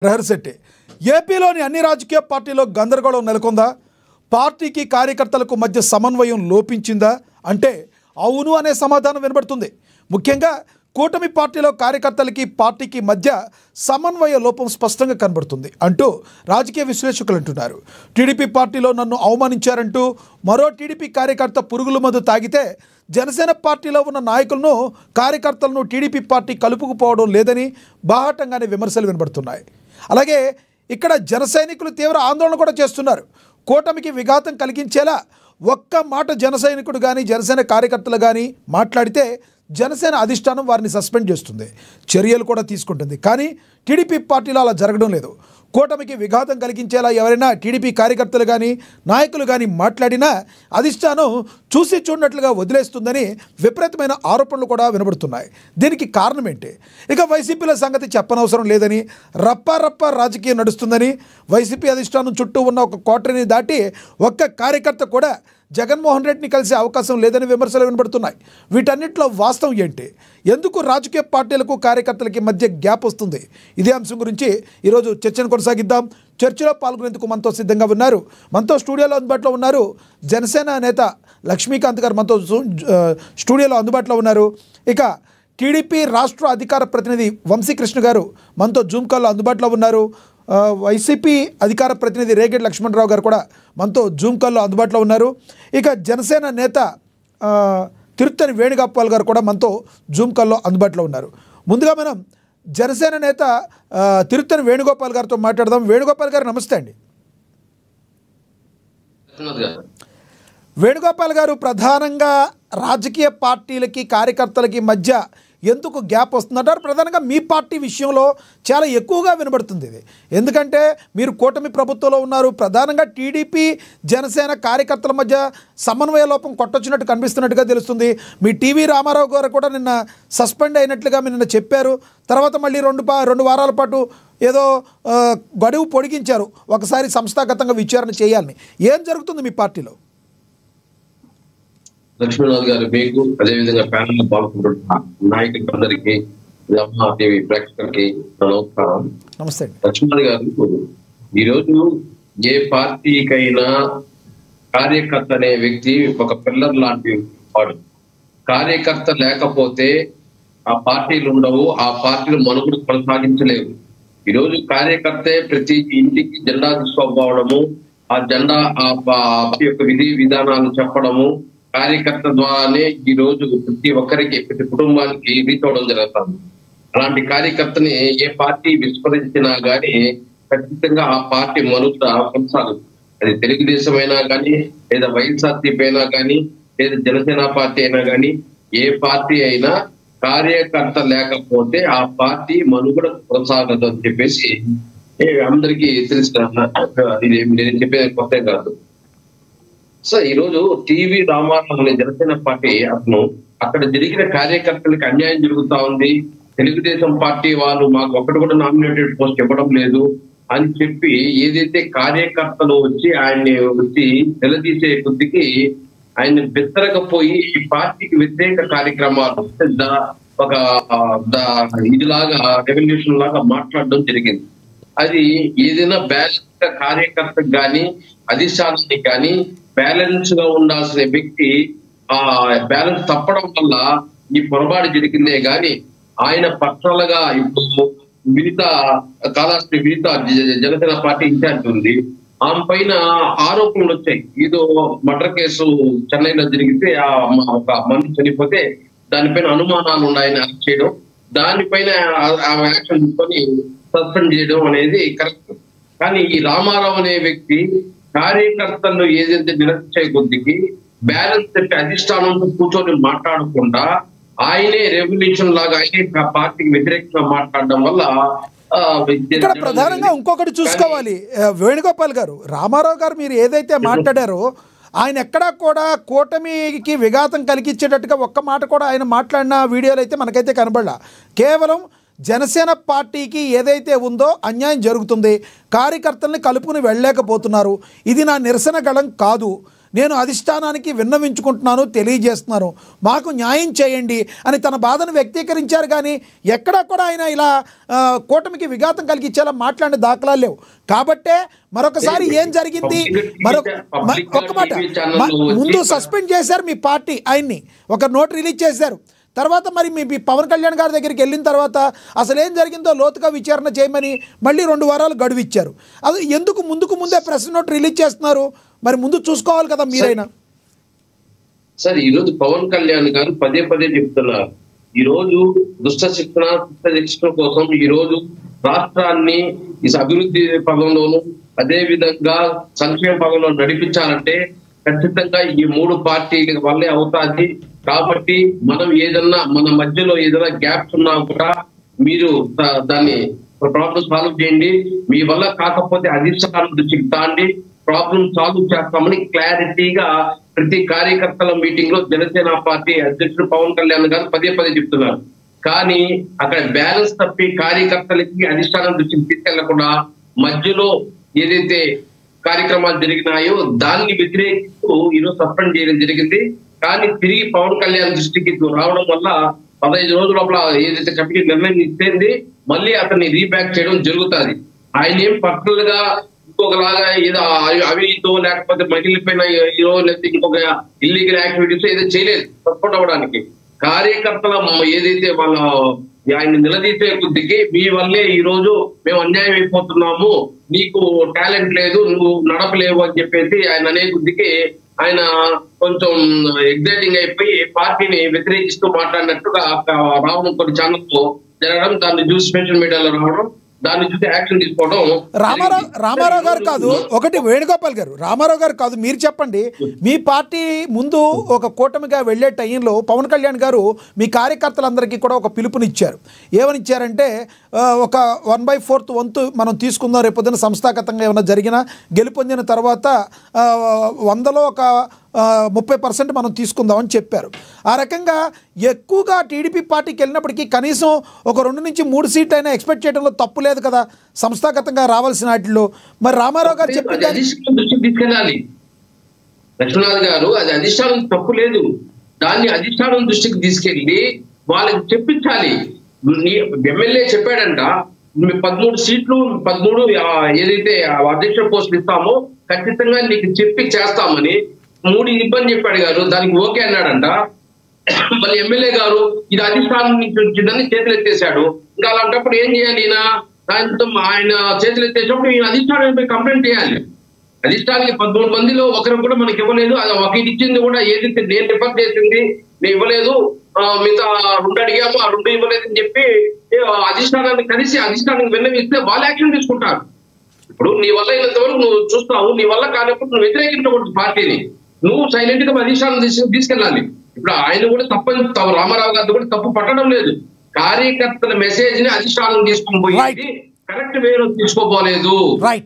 రహర్సెట్టి ఏపీలోని అన్ని రాజకీయ పార్టీల్లో గందరగోళం నెలకొందా? పార్టీకి కార్యకర్తలకు మధ్య సమన్వయం లోపించిందా అంటే అవును అనే సమాధానం వినబడుతుంది. ముఖ్యంగా కూటమి పార్టీలో కార్యకర్తలకి పార్టీకి మధ్య సమన్వయ లోపం స్పష్టంగా కనబడుతుంది అంటూ రాజకీయ విశ్లేషకులు అంటున్నారు. టీడీపీ పార్టీలో నన్ను అవమానించారంటూ మరో టీడీపీ కార్యకర్త పురుగుల మందు తాగితే జనసేన పార్టీలో ఉన్న నాయకులను కార్యకర్తలను టీడీపీ పార్టీ కలుపుకుపోవడం లేదని బాహాటంగానే విమర్శలు వినబడుతున్నాయి. అలాగే ఇక్కడ జన సైనికులు తీవ్ర ఆందోళన కూడా చేస్తున్నారు. కూటమికి విఘాతం కలిగించేలా ఒక్క మాట జన సైనికుడు కానీ జనసేన కార్యకర్తలు కానీ మాట్లాడితే జనసేన అధిష్టానం వారిని సస్పెండ్ చేస్తుంది, చర్యలు కూడా తీసుకుంటుంది. కానీ టీడీపీ పార్టీలో అలా జరగడం లేదు. కూటమికి విఘాతం కలిగించేలా ఎవరైనా టీడీపీ కార్యకర్తలు కానీ నాయకులు కానీ మాట్లాడినా అధిష్టానం చూసి చూడనట్లుగా వదిలేస్తుందని విపరీతమైన ఆరోపణలు కూడా వినబడుతున్నాయి. దీనికి కారణం ఏంటి? ఇక వైసీపీల సంగతి చెప్పనవసరం లేదని, రప్ప రాజకీయం నడుస్తుందని, వైసీపీ అధిష్టానం చుట్టూ ఉన్న ఒక కోటరీని దాటి ఒక్క కార్యకర్త కూడా జగన్మోహన్ రెడ్డిని కలిసే అవకాశం లేదని విమర్శలు వినబడుతున్నాయి. వీటన్నిటిలో వాస్తవం ఏంటి? ఎందుకు రాజకీయ పార్టీలకు కార్యకర్తలకి మధ్య గ్యాప్ వస్తుంది? ఇదే అంశం గురించి ఈరోజు చర్చను కొనసాగిద్దాం. చర్చలో పాల్గొనేందుకు మనతో సిద్ధంగా ఉన్నారు, మనతో స్టూడియోలో అందుబాటులో ఉన్నారు జనసేన నేత లక్ష్మీకాంత్ గారు మనతో స్టూడియోలో అందుబాటులో ఉన్నారు. ఇక టీడీపీ రాష్ట్ర అధికార ప్రతినిధి వంశీకృష్ణ గారు మనతో జూమ్ కాల్లో అందుబాటులో ఉన్నారు. వైసీపీ అధికార ప్రతినిధి రేగడి లక్ష్మణరావు గారు కూడా మనతో జూమ్ కాల్లో అందుబాటులో ఉన్నారు. ఇక జనసేన నేత తిరుత్తని వేణుగోపాల్ గారు కూడా మనతో జూమ్ కాల్లో అందుబాటులో ఉన్నారు. ముందుగా మనం జనసేన నేత తిరుత్తని వేణుగోపాల్ గారితో మాట్లాడదాం. వేణుగోపాల్ గారు నమస్తే అండి. వేణుగోపాల్ గారు, ప్రధానంగా రాజకీయ పార్టీలకి కార్యకర్తలకి మధ్య ఎందుకు గ్యాప్ వస్తుందంటారు? ప్రధానంగా మీ పార్టీ విషయంలో చాలా ఎక్కువగా వినబడుతుంది ఇది. ఎందుకంటే మీరు కూటమి ప్రభుత్వంలో ఉన్నారు. ప్రధానంగా టీడీపీ జనసేన కార్యకర్తల మధ్య సమన్వయ లోపం కొట్టొచ్చినట్టు కనిపిస్తున్నట్టుగా తెలుస్తుంది. మీ టీవీ రామారావు గారు కూడా నిన్న సస్పెండ్ అయినట్లుగా మీరు నిన్న చెప్పారు. తర్వాత మళ్ళీ రెండు వారాల పాటు ఏదో గడువు పొడిగించారు, ఒకసారి సంస్థాగతంగా విచారణ చేయాలని. ఏం జరుగుతుంది మీ పార్టీలో? లక్ష్మీనాథ్ గారు, మీకు అదేవిధంగా ప్యానల్ పాల్గొంటున్న నాయకులందరికీ, టీవీ ప్రేక్షకులకి నమస్కారం. నమస్తే. లక్ష్మీనాథ్ గారు, ఈరోజు ఏ పార్టీకైనా కార్యకర్త అనే వ్యక్తి ఒక పిల్లర్ లాంటి వాడు. కార్యకర్త లేకపోతే ఆ పార్టీలు ఉండవు, ఆ పార్టీలు మనుగడ కొనసాగించలేవు. ఈరోజు కార్యకర్తే ప్రతి ఇంటికి జెండా తీసుకోకపోవడము, ఆ జెండా యొక్క విధి విధానాలు చెప్పడము, కార్యకర్త ద్వారానే ఈ రోజు ప్రతి ఒక్కరికి ప్రతి కుటుంబానికి రీచ్ అవడం జరుగుతుంది. అలాంటి కార్యకర్తని ఏ పార్టీ విస్మరించినా గానీ ఖచ్చితంగా ఆ పార్టీ మనుగడ కొనసాగుతుంది. అది తెలుగుదేశం అయినా కానీ, లేదా వైఎస్ఆర్సీపీ అయినా కానీ, లేదా జనసేన పార్టీ అయినా కానీ, ఏ పార్టీ అయినా కార్యకర్త లేకపోతే ఆ పార్టీ మనుగడ కొనసాగదు అని చెప్పేసి అందరికీ తెలిసిన ఇది. నేను చెప్పేది కొత్త కాదు. సో ఈ రోజు టీవీ రామారావు అనే జనసేన పార్టీ అక్కడ జరిగిన కార్యకర్తలకు అన్యాయం జరుగుతా ఉంది, తెలుగుదేశం పార్టీ వాళ్ళు మాకు ఒక్కటి కూడా నామినేటెడ్ పోస్ట్ ఇవ్వడం లేదు అని చెప్పి ఏదైతే కార్యకర్తలు వచ్చి ఆయన్ని నిలదీసే కొద్దికి ఆయన బెత్తరకపోయి ఈ పార్టీకి వ్యతిరేక కార్యక్రమాలు ఒక ఇదిలాగా రెవల్యూషన్ లాగా మాట్లాడడం జరిగింది. అది ఏదైనా బ్యాలెన్స్ కార్యకర్తకు కానీ అధిష్టానానికి కానీ బ్యాలెన్స్ గా ఉండాల్సిన వ్యక్తి ఆ బ్యాలెన్స్ తప్పడం వల్ల ఈ పొరపాటు జరిగిందే గాని ఆయన పర్సనల్గా ఇప్పుడు వినిత జనసేన పార్టీ ఇన్ఛార్జ్ ఉంది, ఆమె పైన ఆరోపణలు వచ్చాయి. ఏదో మర్డర్ కేసు చెన్నైలో జరిగితే ఒక మనిషి చనిపోతే దానిపైన అనుమానాలు ఉన్నాయని అరెస్ట్ చేయడం, దానిపైన ఆమె యాక్షన్ తీసుకొని సస్పెండ్ చేయడం అనేది కరెక్ట్. కానీ ఈ రామారావు అనే వ్యక్తి కార్యకర్తలను ఏదైతే నిరసించే కొద్దికి బ్యాలెన్స్ చెప్పి అధిష్టానంతో కూర్చొని మాట్లాడకుండా ఆయనే రెవల్యూషన్ లాగా ఆయనే పార్టీకి వ్యతిరేకంగా మాట్లాడడం వల్ల ఇక్కడ ప్రధానంగా ఇంకొకటి చూసుకోవాలి. వేణుగోపాల్ గారు, రామారావు గారు మీరు ఏదైతే మాట్లాడారో ఆయన ఎక్కడా కూడా కూటమికి విఘాతం కలిగించేటట్టుగా ఒక్క మాట కూడా ఆయన మాట్లాడిన వీడియోలు అయితే మనకైతే కనబడలా. కేవలం జనసేన పార్టీకి ఏదైతే ఉందో అన్యాయం జరుగుతుంది, కార్యకర్తల్ని కలుపుకుని వెళ్ళలేకపోతున్నారు, ఇది నా నిరసన గళం కాదు, నేను అధిష్టానానికి విన్నవించుకుంటున్నాను, తెలియజేస్తున్నాను, మాకు న్యాయం చేయండి అని తన బాధను వ్యక్తీకరించారు. కానీ ఎక్కడా కూడా ఆయన ఇలా కూటమికి విఘాతం కలిగించేలా మాట్లాడిన దాఖలాలు లేవు. కాబట్టే మరొకసారి ఏం జరిగింది, ఒక్క మాట, ముందు సస్పెండ్ చేశారు మీ పార్టీ ఆయన్ని, ఒక నోట్ రిలీజ్ చేశారు. తర్వాత మరి మీ పవన్ కళ్యాణ్ గారి దగ్గరికి వెళ్ళిన తర్వాత అసలు ఏం జరిగిందో లోతుగా విచారణ చేయమని మళ్ళీ 2 వారాలు గడువు ఇచ్చారు. అది ఎందుకు ముందే ప్రెస్ నోట్ రిలీజ్ చేస్తున్నారు? మరి ముందు చూసుకోవాలి కదా మీరైనా. సార్, ఈరోజు పవన్ కళ్యాణ్ గారు పదే చెప్తున్నారు, ఈ రోజు దుష్ట శిక్షణ కోసం ఈ రోజు రాష్ట్రాన్ని ఈ అభివృద్ధి పదంలోను అదే విధంగా సంక్షేమ పదంలో నడిపించాలంటే ఖచ్చితంగా ఈ 3 పార్టీల వల్లే అవుతాది. కాబట్టి మనం ఏదన్నా మన మధ్యలో ఏదైనా గ్యాప్స్ ఉన్నా కూడా మీరు దాన్ని ప్రాబ్లం సాల్వ్ చేయండి, మీ వల్ల కాకపోతే అధిష్టానం దృష్టికి తాండి, ప్రాబ్లం సాల్వ్ చేస్తామని క్లారిటీగా ప్రతి కార్యకర్తల మీటింగ్ లో జనసేన పార్టీ అధ్యక్షుడు పవన్ కళ్యాణ్ గారు పదే చెప్తున్నారు. కానీ అక్కడ బ్యాలెన్స్ తప్పి కార్యకర్తలకి అధిష్టానం దృష్టికి తీసుకెళ్లకుండా మధ్యలో ఏదైతే కార్యక్రమాలు జరిగినాయో దాన్ని వ్యతిరేకిస్తూ ఈరోజు సస్పెండ్ చేయడం జరిగింది. కానీ తిరిగి పవన్ కళ్యాణ్ దృష్టికి రావడం వల్ల 15 రోజుల లోపల ఏదైతే కమిటీ నిర్ణయం ఇచ్చేది మళ్ళీ అతన్ని రీబ్యాక్ చేయడం జరుగుతుంది. ఆయన ఏం పర్సనల్ గా ఇంకొకలాగా ఏదో అవినీతో లేకపోతే మహిళపైన లేకపోతే ఇంకొక ఇల్లీగల్ యాక్టివిటీస్ ఏదో చేయలేదు సపోర్ట్ అవ్వడానికి. కార్యకర్తల ఏదైతే వాళ్ళ ఆయన నిలదీసే కొద్దికి మీ వల్లే ఈ రోజు మేము అన్యాయం అయిపోతున్నాము, నీకు టాలెంట్ లేదు, నువ్వు నడపలేవు అని చెప్పేసి ఆయన అనే కొద్దికి ఆయన కొంచెం ఎగ్జైటింగ్ అయిపోయి పార్టీని వ్యతిరేకిస్తూ మాట్లాడినట్టుగా రావడం కొన్ని ఛానల్స్ జరగడం, దాన్ని చూసి సోషల్ మీడియాలో రావడం, దాన్ని చూసి యాక్షన్ తీసుకోవడం. రామారావు గారు కాదు, ఒకటి వేణుగోపాల్ గారు, రామారావు గారు కాదు, మీరు చెప్పండి. మీ పార్టీ ముందు ఒక కూటమిగా వెళ్లే టైంలో పవన్ కళ్యాణ్ గారు మీ కార్యకర్తలందరికీ కూడా ఒక పిలుపునిచ్చారు. ఏమని ఇచ్చారంటే, ఒక 1/4 వంతు మనం తీసుకుందాం, రేపొద్దున సంస్థాగతంగా ఏమైనా జరిగినా గెలుపొందిన తర్వాత 100లో ఒక 30% మనం తీసుకుందామని చెప్పారు. ఆ రకంగా ఎక్కువగా టీడీపీ పార్టీకి వెళ్ళినప్పటికీ కనీసం ఒక 2 నుంచి 3 సీట్లు అయినా ఎక్స్పెక్ట్ చేయడంలో తప్పు లేదు కదా సంస్థాగతంగా రావాల్సిన వాటిలో. మరి రామారావు గారు చెప్పింది తీసుకెళ్ళాలి లక్ష్మణరాజు గారు, అది అధిష్టానం తప్పు లేదు, దాన్ని అధిష్టానం దృష్టికి తీసుకెళ్ళి వాళ్ళకి చెప్పించాలి. ఎమ్మెల్యే చెప్పాడంట 13 సీట్లు 13 ఏదైతే అధ్యక్ష పోస్టులు ఇస్తామో ఖచ్చితంగా నీకు చెప్పి చేస్తామని 3 ఇబ్బంది చెప్పాడు గారు, దానికి ఓకే అన్నాడంట. మళ్ళీ ఎమ్మెల్యే గారు ఇది అధిష్టానం నుంచి వచ్చిందని చేతులు ఎత్తేసాడు. ఇంకా అలాంటప్పుడు ఏం చేయాలి? ఆయన చేతులు ఎత్తేసినప్పుడు ఈయన అధిష్టానానికి కంప్లైంట్ చేయాలి. అధిష్టానానికి 13 మందిలో ఒకరు కూడా మనకి ఇవ్వలేదు, అది ఒకటి ఇచ్చింది కూడా ఏదైతే నేను రిఫర్ చేసింది నేను ఇవ్వలేదు, మిగతా 2 అడిగాము ఆ 2 ఇవ్వలేదు అని చెప్పి అధిష్టానాన్ని కలిసి అధిష్టానానికి విన్నవిస్తే వాళ్ళు యాక్షన్ తీసుకుంటారు. ఇప్పుడు నీ వల్ల అయినంత వరకు నువ్వు చూస్తావు, నీ వల్ల కానప్పుడు నువ్వు వ్యతిరేకించకూడదు పార్టీని, నువ్వు సైలెంట్ గా అధిష్టానం తీసుకెళ్ళాలి. ఇప్పుడు ఆయన కూడా తప్పని రామారావు గారితో కూడా తప్పు పట్టడం లేదు, కార్యకర్తల మెసేజ్ ని అధిష్టానం తీసుకొని పోయి కరెక్ట్ వేలో తీసుకోపోలేదు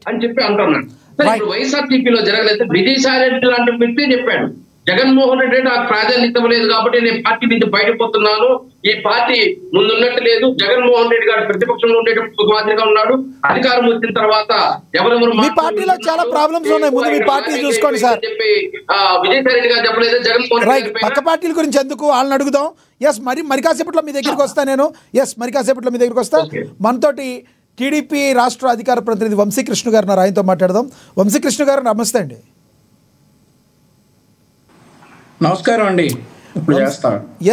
అని చెప్పి అంటున్నాడు. ఇప్పుడు వైఎస్ఆర్సీపీలో జరగలేదు, విజయసాయి రెడ్డి లాంటి వ్యక్తి చెప్పాడు, జగన్మోహన్ రెడ్డి నాకు ప్రాధాన్యత ఇవ్వలేదు కాబట్టి నేను పార్టీ నుంచి బయటపోతున్నాను, ఈ పార్టీ ముందున్నట్టు లేదు, జగన్మోహన్ రెడ్డి గారు ప్రతిపక్షంలో ఉండేటప్పుడు మాదిరిగా ఉన్నాడు, అధికారం వచ్చిన తర్వాత ఎవరెవరు మీ పార్టీలో చాలా ప్రాబ్లమ్స్ ఉన్నాయి, ముందు మీ పార్టీ చూసుకోండి సార్ చెప్పి విజయసాయి రెడ్డి గారు చెప్పలేదు, జగన్మోహన్ రెడ్డి పక్క పార్టీల గురించి ఎందుకు వాళ్ళని అడుగుదాం. మరి కాసేపట్లో మీ దగ్గరికి వస్తా నేను, మరి కాసేపట్లో మీ దగ్గరికి వస్తా. మనతోటి టీడీపీ రాష్ట్ర అధికార ప్రతినిధి వంశీకృష్ణ గారు ఉన్నారు, ఆయనతో మాట్లాడదాం. వంశీకృష్ణ గారు నమస్తే అండి. నమస్కారం అండి.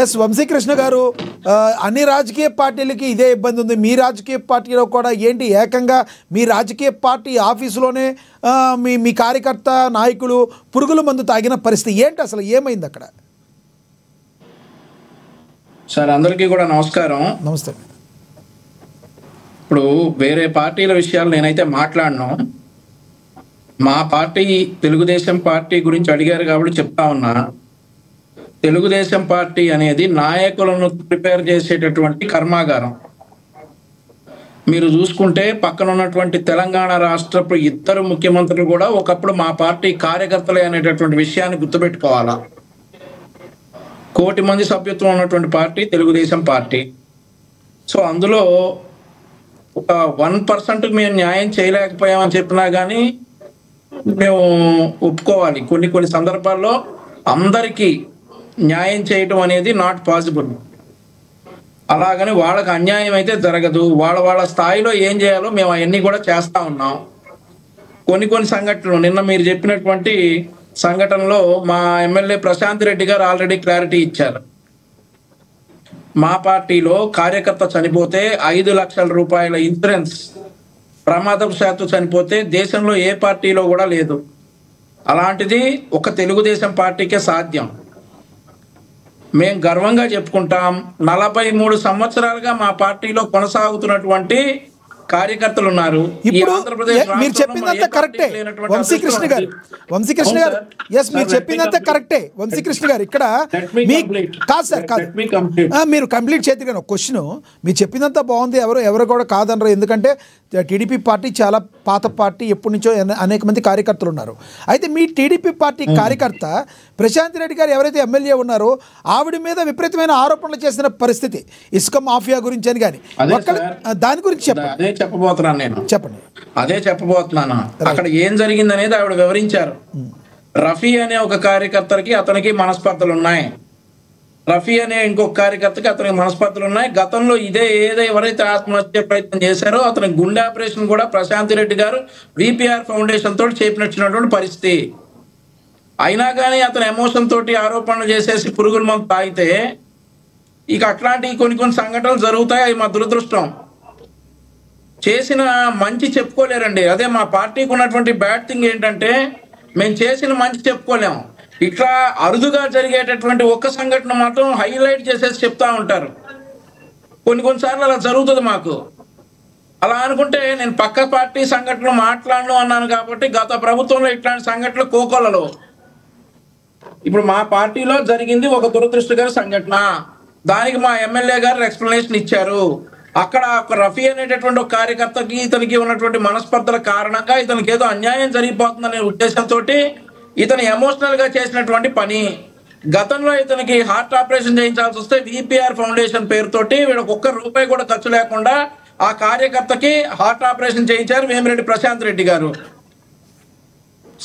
ఎస్ వంశీకృష్ణ గారు, అన్ని రాజకీయ పార్టీలకి ఇదే ఇబ్బంది ఉంది, మీ రాజకీయ పార్టీలో కూడా ఏంటి ఏకంగా మీ రాజకీయ పార్టీ ఆఫీసులోనే మీ కార్యకర్త నాయకులు పురుగుల మందు తాగిన పరిస్థితి ఏంటి, అసలు ఏమైంది అక్కడ? సార్ అందరికీ కూడా నమస్కారం. నమస్తే. ఇప్పుడు వేరే పార్టీల విషయాలు నేనైతే మాట్లాడను, మా పార్టీ తెలుగుదేశం పార్టీ గురించి అడిగారు కాబట్టి చెప్తా ఉన్నా. తెలుగుదేశం పార్టీ అనేది నాయకులను ప్రిపేర్ చేసేటటువంటి కర్మాగారం. మీరు చూసుకుంటే పక్కన ఉన్నటువంటి తెలంగాణ రాష్ట్రపు 2 ముఖ్యమంత్రులు కూడా ఒకప్పుడు మా పార్టీ కార్యకర్తలే అనేటటువంటి విషయాన్ని గుర్తుపెట్టుకోవాలా. 1 కోటి మంది సభ్యత్వం ఉన్నటువంటి పార్టీ తెలుగుదేశం పార్టీ. సో అందులో ఒక 1% మేము న్యాయం చేయలేకపోయామని చెప్పినా కానీ మేము ఒప్పుకోవాలి. కొన్ని సందర్భాల్లో అందరికీ న్యాయం చేయటం అనేది నాట్ పాసిబుల్. అలాగని వాళ్ళకి అన్యాయం అయితే జరగదు. వాళ్ళ స్థాయిలో ఏం చేయాలో మేము అవన్నీ కూడా చేస్తా ఉన్నాం. కొన్ని సంఘటనలు నిన్న మీరు చెప్పినటువంటి సంఘటనలో మా ఎమ్మెల్యే ప్రశాంత్ రెడ్డి గారు ఆల్రెడీ క్లారిటీ ఇచ్చారు. మా పార్టీలో కార్యకర్త చనిపోతే 5 లక్షల రూపాయల ఇన్సూరెన్స్ ప్రమాదవశాత్తు చనిపోతే దేశంలో ఏ పార్టీలో కూడా లేదు. అలాంటిది ఒక తెలుగుదేశం పార్టీకే సాధ్యం. మేము గర్వంగా చెప్పుకుంటాం. 43 సంవత్సరాలుగా మా పార్టీలో కొనసాగుతున్నటువంటి కార్యకర్తలు ఉన్నారు. ఇప్పుడు మీరు చెప్పిందంతా కరెక్టే వంశీకృష్ణ గారు. ఎస్, మీరు చెప్పిందంతా కరెక్టే వంశీకృష్ణ గారు. ఇక్కడ కాదు సార్, కాదు, మీరు కంప్లీట్ చేతి ఒక క్వశ్చన్. మీరు చెప్పిందంతా బాగుంది, ఎవరు కూడా కాదనరు. ఎందుకంటే టీడీపీ పార్టీ చాలా పాత పార్టీ, ఎప్పటి నుంచో అనేక మంది కార్యకర్తలు ఉన్నారు. అయితే మీ టీడీపీ పార్టీ కార్యకర్త ప్రశాంత్ రెడ్డి గారు ఎవరైతే ఎమ్మెల్యే ఉన్నారో ఆవిడ మీద విపరీతమైన ఆరోపణలు చేసిన పరిస్థితి, ఇసుక మాఫియా గురించి అని. కానీ దాని గురించి చెప్పండి. అదే చెప్పబోతున్నాను. అక్కడ ఏం జరిగింది అనేది ఆవిడ వివరించారు. రఫీ అనే ఒక కార్యకర్తకి అతనికి మనస్పర్ధలు ఉన్నాయి. రఫీ అనే ఇంకొక కార్యకర్తకి అతనికి మనస్పర్ధలు ఉన్నాయి. గతంలో ఎవరైతే ఆత్మహత్య ప్రయత్నం చేశారో అతని గుండె ఆపరేషన్ కూడా ప్రశాంత్ రెడ్డి గారు విపిఆర్ ఫౌండేషన్ తోటి చేపినచ్చినటువంటి పరిస్థితి. అయినా కానీ అతని ఎమోషన్ తోటి ఆరోపణలు చేసేసి పురుగుల మందు తాగితే ఇక అట్లాంటి కొన్ని సంఘటనలు జరుగుతాయి. అవి మా దురదృష్టం. చేసిన మంచి చెప్పుకోలేరండి. అదే మా పార్టీకి ఉన్నటువంటి బ్యాడ్ థింగ్ ఏంటంటే మేము చేసిన మంచి చెప్పుకోలేము. ఇట్లా అరుదుగా జరిగేటటువంటి ఒక్క సంఘటన మాత్రం హైలైట్ చేసేసి చెప్తా ఉంటారు. కొన్నిసార్లు అలా జరుగుతుంది మాకు. అలా అనుకుంటే నేను పక్క పార్టీ సంఘటనలు మాట్లాడను అన్నాను కాబట్టి గత ప్రభుత్వంలో ఇట్లాంటి సంఘటనలు కోకొల్లలో. ఇప్పుడు మా పార్టీలో జరిగింది ఒక దురదృష్టకర సంఘటన. దానికి మా ఎమ్మెల్యే గారు ఎక్స్ప్లెనేషన్ ఇచ్చారు. అక్కడ ఒక రఫీ అనేటటువంటి ఒక కార్యకర్తకి ఇతనికి ఉన్నటువంటి మనస్పర్ధల కారణంగా ఇతనికి ఏదో అన్యాయం జరిగిపోతుందనే ఉద్దేశంతో ఇతను ఎమోషనల్ గా చేసినటువంటి పని. గతంలో ఇతనికి హార్ట్ ఆపరేషన్ చేయించాల్సి వస్తే విపిఆర్ ఫౌండేషన్ పేరుతోటి వీళ్ళకి ₹1 కూడా ఖర్చు లేకుండా ఆ కార్యకర్తకి హార్ట్ ఆపరేషన్ చేయించారు వేమిరెడ్డి ప్రశాంత్ రెడ్డి గారు.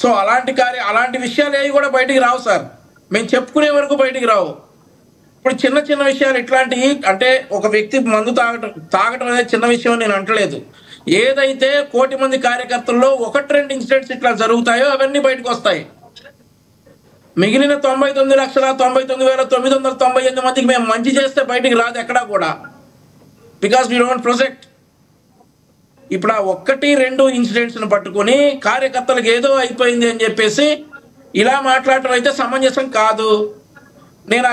సో అలాంటి విషయాలు ఏవి కూడా బయటికి రావు సార్. మేము చెప్పుకునే వరకు బయటికి రావు. ఇప్పుడు చిన్న విషయాలు ఇట్లాంటివి, అంటే ఒక వ్యక్తి మందు తాగటం అనేది చిన్న విషయం నేను అంటలేదు. ఏదైతే 1 కోటి మంది కార్యకర్తల్లో 1-2 ఇన్సిడెంట్స్ ఇట్లా జరుగుతాయో అవన్నీ బయటకు వస్తాయి. మిగిలిన 99,99,998 మందికి మేము మంచి చేస్తే బయటికి రాదు ఎక్కడా కూడా. Because we don't project. ఇప్పుడు ఆ 1-2 ఇన్సిడెంట్స్ను పట్టుకొని కార్యకర్తలకు ఏదో అయిపోయింది అని చెప్పేసి ఇలా మాట్లాడటం అయితే సమంజసం కాదు. నేను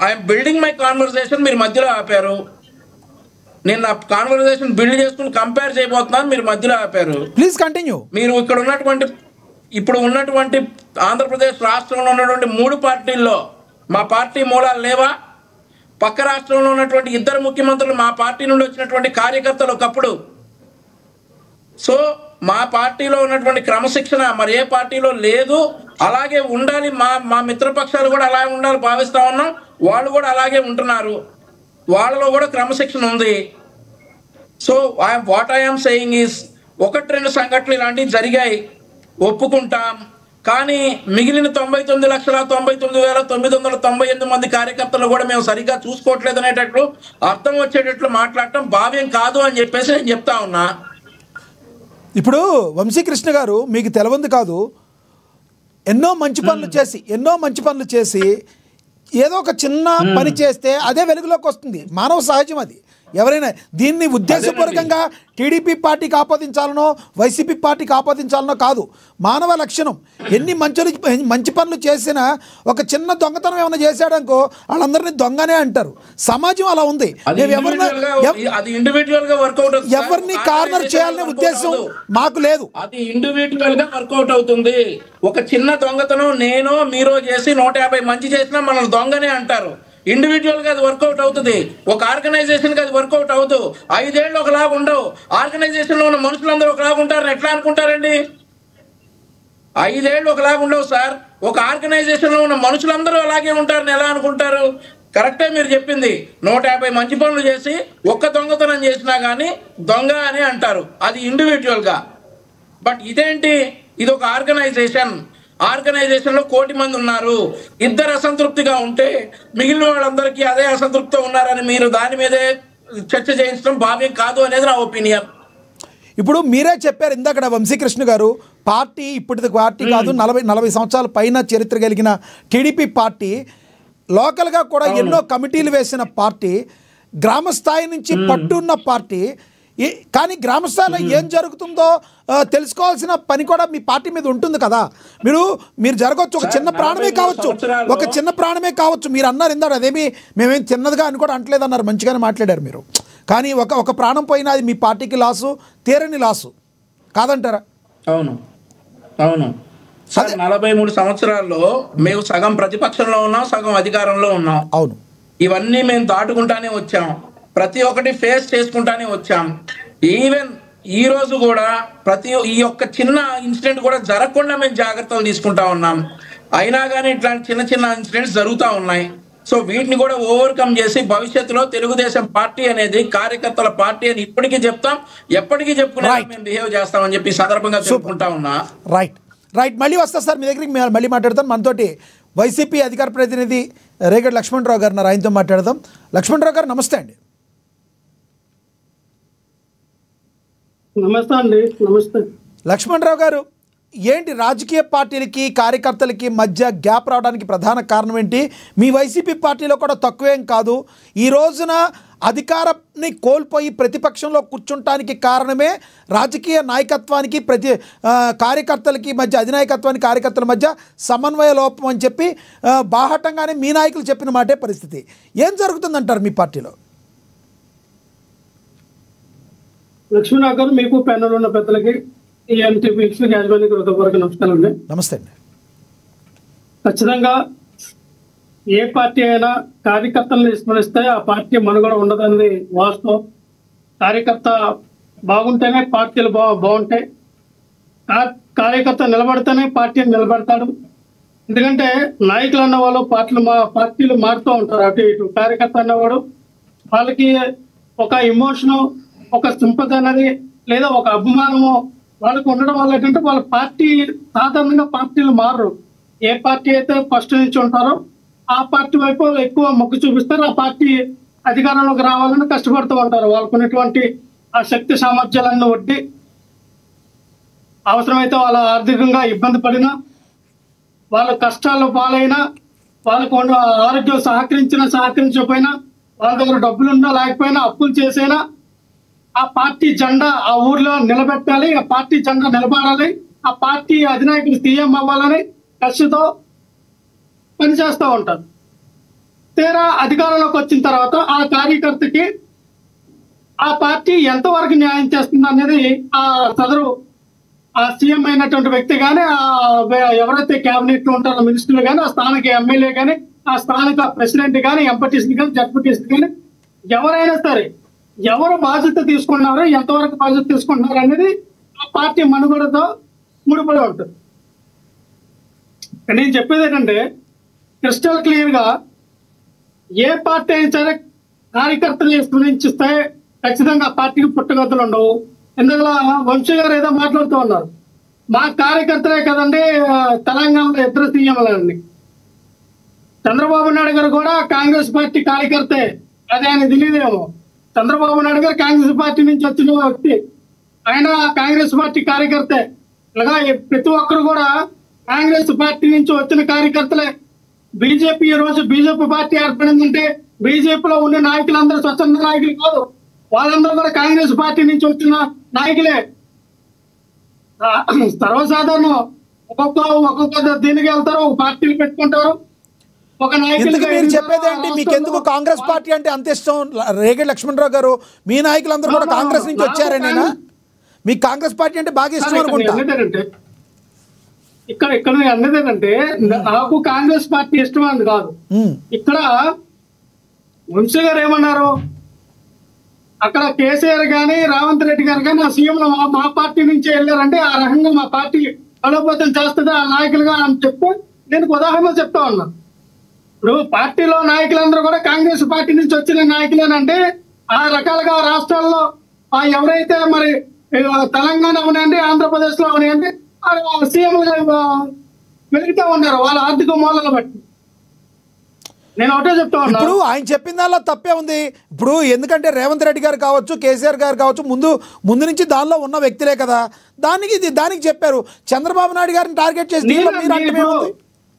ఐఎమ్ బిల్డింగ్ మై కాన్వర్సేషన్, మీరు మధ్యలో ఆపారు. నేను నా కాన్వర్సేషన్ బిల్డ్ చేసుకుని కంపేర్ చేయబోతున్నాను, మీరు మధ్యలో ఆపారు. Please continue. మీరు ఇప్పుడు ఉన్నటువంటి ఆంధ్రప్రదేశ్ రాష్ట్రంలో ఉన్నటువంటి 3 పార్టీల్లో మా పార్టీ మూలాలు లేవా? పక్క రాష్ట్రంలో ఉన్నటువంటి 2 ముఖ్యమంత్రులు మా పార్టీ నుండి వచ్చినటువంటి కార్యకర్తలు ఒకప్పుడు. సో మా పార్టీలో ఉన్నటువంటి క్రమశిక్షణ మరి ఏ పార్టీలో లేదు. అలాగే ఉండాలి. మా మిత్రపక్షాలు కూడా అలాగే ఉండాలి భావిస్తా ఉన్నాం. వాళ్ళు కూడా అలాగే ఉంటున్నారు. వాళ్ళలో కూడా క్రమశిక్షణ ఉంది. So what I'm saying is 1-2 సంఘటనలు ఇలాంటివి జరిగాయి, ఒప్పుకుంటాం. కానీ మిగిలిన 99,99,998 మంది కార్యకర్తలు కూడా మేము సరిగ్గా చూసుకోవట్లేదు అనేటట్లు అర్థం వచ్చేటట్లు మాట్లాడటం భావ్యం కాదు అని చెప్పేసి నేను చెప్తా ఉన్నా. ఇప్పుడు వంశీకృష్ణ గారు మీకు తెలవంది కాదు, ఎన్నో మంచి పనులు చేసి ఏదో ఒక చిన్న పని చేస్తే అదే వెలుగులోకి వస్తుంది. మానవ సహజం అది. ఎవరైనా దీన్ని ఉద్దేశపూర్వకంగా టీడీపీ పార్టీకి ఆపాదించాలనో వైసీపీ పార్టీకి ఆపాదించాలనో కాదు, మానవ లక్షణం. ఎన్ని మంచి పనులు చేసినా ఒక చిన్న దొంగతనం ఏమైనా చేశాడనుకో వాళ్ళందరినీ దొంగనే అంటారు. సమాజం అలా ఉంది. ఎవరిని కార్నర్ చేయాలనే ఉద్దేశం మాకు లేదు. అది ఇండివిజువల్ గా వర్కౌట్ అవుతుంది. ఒక చిన్న దొంగతనం నేను మీరు చేసి 150 మంచి చేసినా మనల్ని దొంగనే అంటారు. ఇండివిజువల్ గా అది వర్కౌట్ అవుతుంది. ఒక ఆర్గనైజేషన్ కి అది వర్కౌట్ అవుతూ 5 ఏళ్ళు ఒకలాగా ఉండవు. ఆర్గనైజేషన్ లో ఉన్న మనుషులందరూ ఒకలాగా ఉంటారని ఎట్లా అనుకుంటారండి? 5 ఏళ్ళు ఒకలాగా ఉండవు సార్. ఒక ఆర్గనైజేషన్ లో ఉన్న మనుషులందరూ అలాగే ఉంటారని ఎలా అనుకుంటారు? కరెక్టే మీరు చెప్పింది. 150 మంచి పనులు చేసి ఒక్క దొంగతనం చేసినా కానీ దొంగ అని అంటారు. అది ఇండివిజువల్ గా. బట్ ఇదేంటి ఇది ఒక ఆర్గనైజేషన్ లో 1 కోటి మంది ఉన్నారు. ఇద్దరు అసంతృప్తిగా ఉంటే మిగిలిన వాళ్ళందరికీ అదే అసంతృప్తితో ఉన్నారని మీరు దాని మీదే చర్చ చేయించడం భావ్యం కాదు అనేది నా ఒపీనియన్. ఇప్పుడు మీరే చెప్పారు ఇందాక వంశీకృష్ణ గారు, పార్టీ ఇప్పటిది పార్టీ కాదు, 40 సంవత్సరాల పైన చరిత్ర కలిగిన టీడీపీ పార్టీ, లోకల్గా కూడా ఎన్నో కమిటీలు వేసిన పార్టీ, గ్రామ స్థాయి నుంచి పట్టున్న పార్టీ. కానీ గ్రామ స్థాయిలో ఏం జరుగుతుందో తెలుసుకోవాల్సిన పని కూడా మీ పార్టీ మీద ఉంటుంది కదా. మీరు జరగవచ్చు, ఒక చిన్న ప్రాణమే కావచ్చు. మీరు అన్నారు ఇందాక, అదేమి మేమేం చిన్నదిగా అని కూడా అంటలేదు అన్నారు, మంచిగానే మాట్లాడారు మీరు. కానీ ఒక ప్రాణం పోయినా అది మీ పార్టీకి లాసు, తీరని లాసు కాదంటారా? అవును. 43 సంవత్సరాల్లో మేము సగం ప్రతిపక్షంలో ఉన్నాం, సగం అధికారంలో ఉన్నాం. అవును, ఇవన్నీ మేము దాటుకుంటానే వచ్చాం, ప్రతి ఒక్కటి ఫేస్ చేసుకుంటానే వచ్చాం. ఈవెన్ ఈ రోజు కూడా ఈ యొక్క చిన్న ఇన్సిడెంట్ కూడా జరగకుండా మేము జాగ్రత్తలు తీసుకుంటా ఉన్నాం. అయినా కానీ ఇట్లాంటి చిన్న ఇన్సిడెంట్స్ జరుగుతూ ఉన్నాయి. సో వీటిని కూడా ఓవర్కమ్ చేసి భవిష్యత్తులో తెలుగుదేశం పార్టీ అనేది కార్యకర్తల పార్టీ అని ఇప్పటికీ చెప్తాం, ఎప్పటికీ చెప్పుకునే మేము బిహేవ్ చేస్తామని చెప్పి సందర్భంగా చెప్పుకుంటా ఉన్నా. రైట్ మళ్ళీ వస్తా సార్ మీ దగ్గరికి, మళ్ళీ మాట్లాడతాను. మనతోటి వైసీపీ అధికార ప్రతినిధి రేగడి లక్ష్మణరావు గారు ఉన్నారు, ఆయనతో మాట్లాడదాం. లక్ష్మణరావు గారు నమస్తే అండి. నమస్తే అండి. నమస్తే లక్ష్మణరావు గారు, ఏంటి రాజకీయ పార్టీలకి కార్యకర్తలకి మధ్య గ్యాప్ రావడానికి ప్రధాన కారణం ఏంటి? మీ వైసీపీ పార్టీలో కూడా తక్కువేం కాదు. ఈ రోజున అధికారాన్ని కోల్పోయి ప్రతిపక్షంలో కూర్చుంటానికి కారణమే రాజకీయ నాయకత్వానికి కార్యకర్తలకి మధ్య, అధినాయకత్వానికి కార్యకర్తల మధ్య సమన్వయ లోపం అని చెప్పి బాహటంగానే మీ నాయకులు చెప్పిన మాటే పరిస్థితి. ఏం జరుగుతుందంటారు మీ పార్టీలో? లక్ష్మీనాథ్ గారు, మీకు ప్యానల్ ఉన్న పెద్దలకి, యాజమాన్యానికి హృదయపూర్వక నమస్కారం అండి. నమస్తే అండి. ఖచ్చితంగా ఏ పార్టీ అయినా కార్యకర్తలను విస్మరిస్తే ఆ పార్టీ మనుగడ ఉండదన్నది వాస్తవం. కార్యకర్త బాగుంటేనే పార్టీలు బాగుంటాయి. కార్యకర్త నిలబడితేనే పార్టీని నిలబడతాడు. ఎందుకంటే నాయకులు అన్నవాళ్ళు పార్టీలు మారుతూ ఉంటారు, అటు ఇటు. కార్యకర్త అన్నవాడు వాళ్ళకి ఒక ఎమోషను, ఒక సింపతి అనేది, లేదా ఒక అభిమానము వాళ్ళకు ఉండడం వల్ల ఏంటంటే వాళ్ళ పార్టీ, సాధారణంగా పార్టీలు మారరు. ఏ పార్టీ అయితే ఫస్ట్ నుంచి ఉంటారో ఆ పార్టీ వైపు ఎక్కువ మొగ్గు చూపిస్తారు. ఆ పార్టీ అధికారంలోకి రావాలని కష్టపడుతూ ఉంటారు. వాళ్ళకు ఉన్నటువంటి ఆ శక్తి సామర్థ్యాలన్నీ వడ్డీ, అవసరమైతే వాళ్ళ ఆర్థికంగా ఇబ్బంది పడినా, వాళ్ళ కష్టాలు పాలైనా, వాళ్ళకు ఆరోగ్యం సహకరించకపోయినా, వాళ్ళ దగ్గర డబ్బులున్నా లేకపోయినా, అప్పులు చేసైనా ఆ పార్టీ జెండా ఆ ఊర్లో నిలబెట్టాలి, ఆ పార్టీ జెండా నిలబడాలి, ఆ పార్టీ అధినాయకుడు సీఎం అవ్వాలని కసితో పనిచేస్తూ ఉంటారు. తీరా అధికారంలోకి వచ్చిన తర్వాత ఆ కార్యకర్తకి ఆ పార్టీ ఎంతవరకు న్యాయం చేస్తుంది అనేది ఆ సదరు ఆ సీఎం అయినటువంటి వ్యక్తి కానీ, ఎవరైతే క్యాబినెట్ లో ఉంటారో మినిస్టర్లు కానీ, ఆ స్థానిక ఎమ్మెల్యే కానీ, ఆ స్థానిక ప్రెసిడెంట్ కానీ, ఎంపీటీసీ కానీ, జడ్పీటీసీ కానీ, ఎవరైనా సరే ఎవరు బాధ్యత తీసుకున్నారో, ఎంతవరకు బాధ్యత తీసుకుంటున్నారు అనేది ఆ పార్టీ మనుగడతో ముడిపడి ఉంటుంది. నేను చెప్పేది ఏంటంటే, క్రిస్టల్ క్లియర్ గా ఏ పార్టీ అయినా సరే కార్యకర్తలు విస్మరించిస్తే ఖచ్చితంగా ఆ పార్టీకి పుట్టగతులు ఉండవు. ఎందుకలా వంశీ గారు ఏదో మాట్లాడుతూ ఉన్నారు, మా కార్యకర్తలే కదండి తెలంగాణలో ఇద్దరు సీఎంలండి. చంద్రబాబు నాయుడు గారు కూడా కాంగ్రెస్ పార్టీ కార్యకర్తే, అది ఆయన తెలియదేమో. చంద్రబాబు నాయుడు గారు కాంగ్రెస్ పార్టీ నుంచి వచ్చిన వ్యక్తి, ఆయన కాంగ్రెస్ పార్టీ కార్యకర్తే. ఇలాగా ప్రతి ఒక్కరు కూడా కాంగ్రెస్ పార్టీ నుంచి వచ్చిన కార్యకర్తలే. బీజేపీ ఈ రోజు బీజేపీ పార్టీ ఏర్పడిందంటే బీజేపీలో ఉన్న నాయకులందరూ స్వచ్ఛంద నాయకులు కాదు, వాళ్ళందరూ కూడా కాంగ్రెస్ పార్టీ నుంచి వచ్చిన నాయకులే. సర్వసాధారణం ఒక్కొక్క దీనికి వెళ్తారు, ఒక పార్టీలు పెట్టుకుంటారు. మీరు చెప్పేది ఏంటి? మీకెందుకు కాంగ్రెస్ పార్టీ అంటే అంత ఇష్టం? రేగడి లక్ష్మణరావు గారు, మీ నాయకులందరూ కూడా కాంగ్రెస్ నుంచి వచ్చారేనా? మీకు కాంగ్రెస్ పార్టీ అంటే బాగా ఇష్టం అనుకుంటా. ఇక్కడ అన్నది ఏంటంటే, నాకు కాంగ్రెస్ పార్టీ ఇష్టం అని కాదు. ఇక్కడ వంశీ గారు ఏమన్నారు, అక్కడ కేసీఆర్ గాని రేవంత్ రెడ్డి గారు కానీ ఆ సీఎం మా పార్టీ నుంచి వెళ్ళారంటే ఆ రకంగా మా పార్టీ బలోపేతం చేస్తుంది ఆ నాయకులుగా అని చెప్పి నేను ఉదాహరణ చెప్తా ఉన్నా. ఇప్పుడు పార్టీలో నాయకులందరూ కూడా కాంగ్రెస్ పార్టీ నుంచి వచ్చిన నాయకులేనంటే ఆ రకాలుగా రాష్ట్రాల్లో ఎవరైతే మరి తెలంగాణ అవనండి, ఆంధ్రప్రదేశ్ లో అవనండి, సీఎంలుగా వెలుగుతా ఉన్నారు వాళ్ళ ఆర్థిక మూలాలను బట్టి. నేను ఒకటే చెప్తా ఉన్నా, ఇప్పుడు ఆయన చెప్పిన దానిలో తప్పే ఉంది. ఇప్పుడు ఎందుకంటే రేవంత్ రెడ్డి గారు కావచ్చు, కేసీఆర్ గారు కావచ్చు, ముందు నుంచి దానిలో ఉన్న వ్యక్తులే కదా, దానికి చెప్పారు. చంద్రబాబు నాయుడు గారిని టార్గెట్ చేసి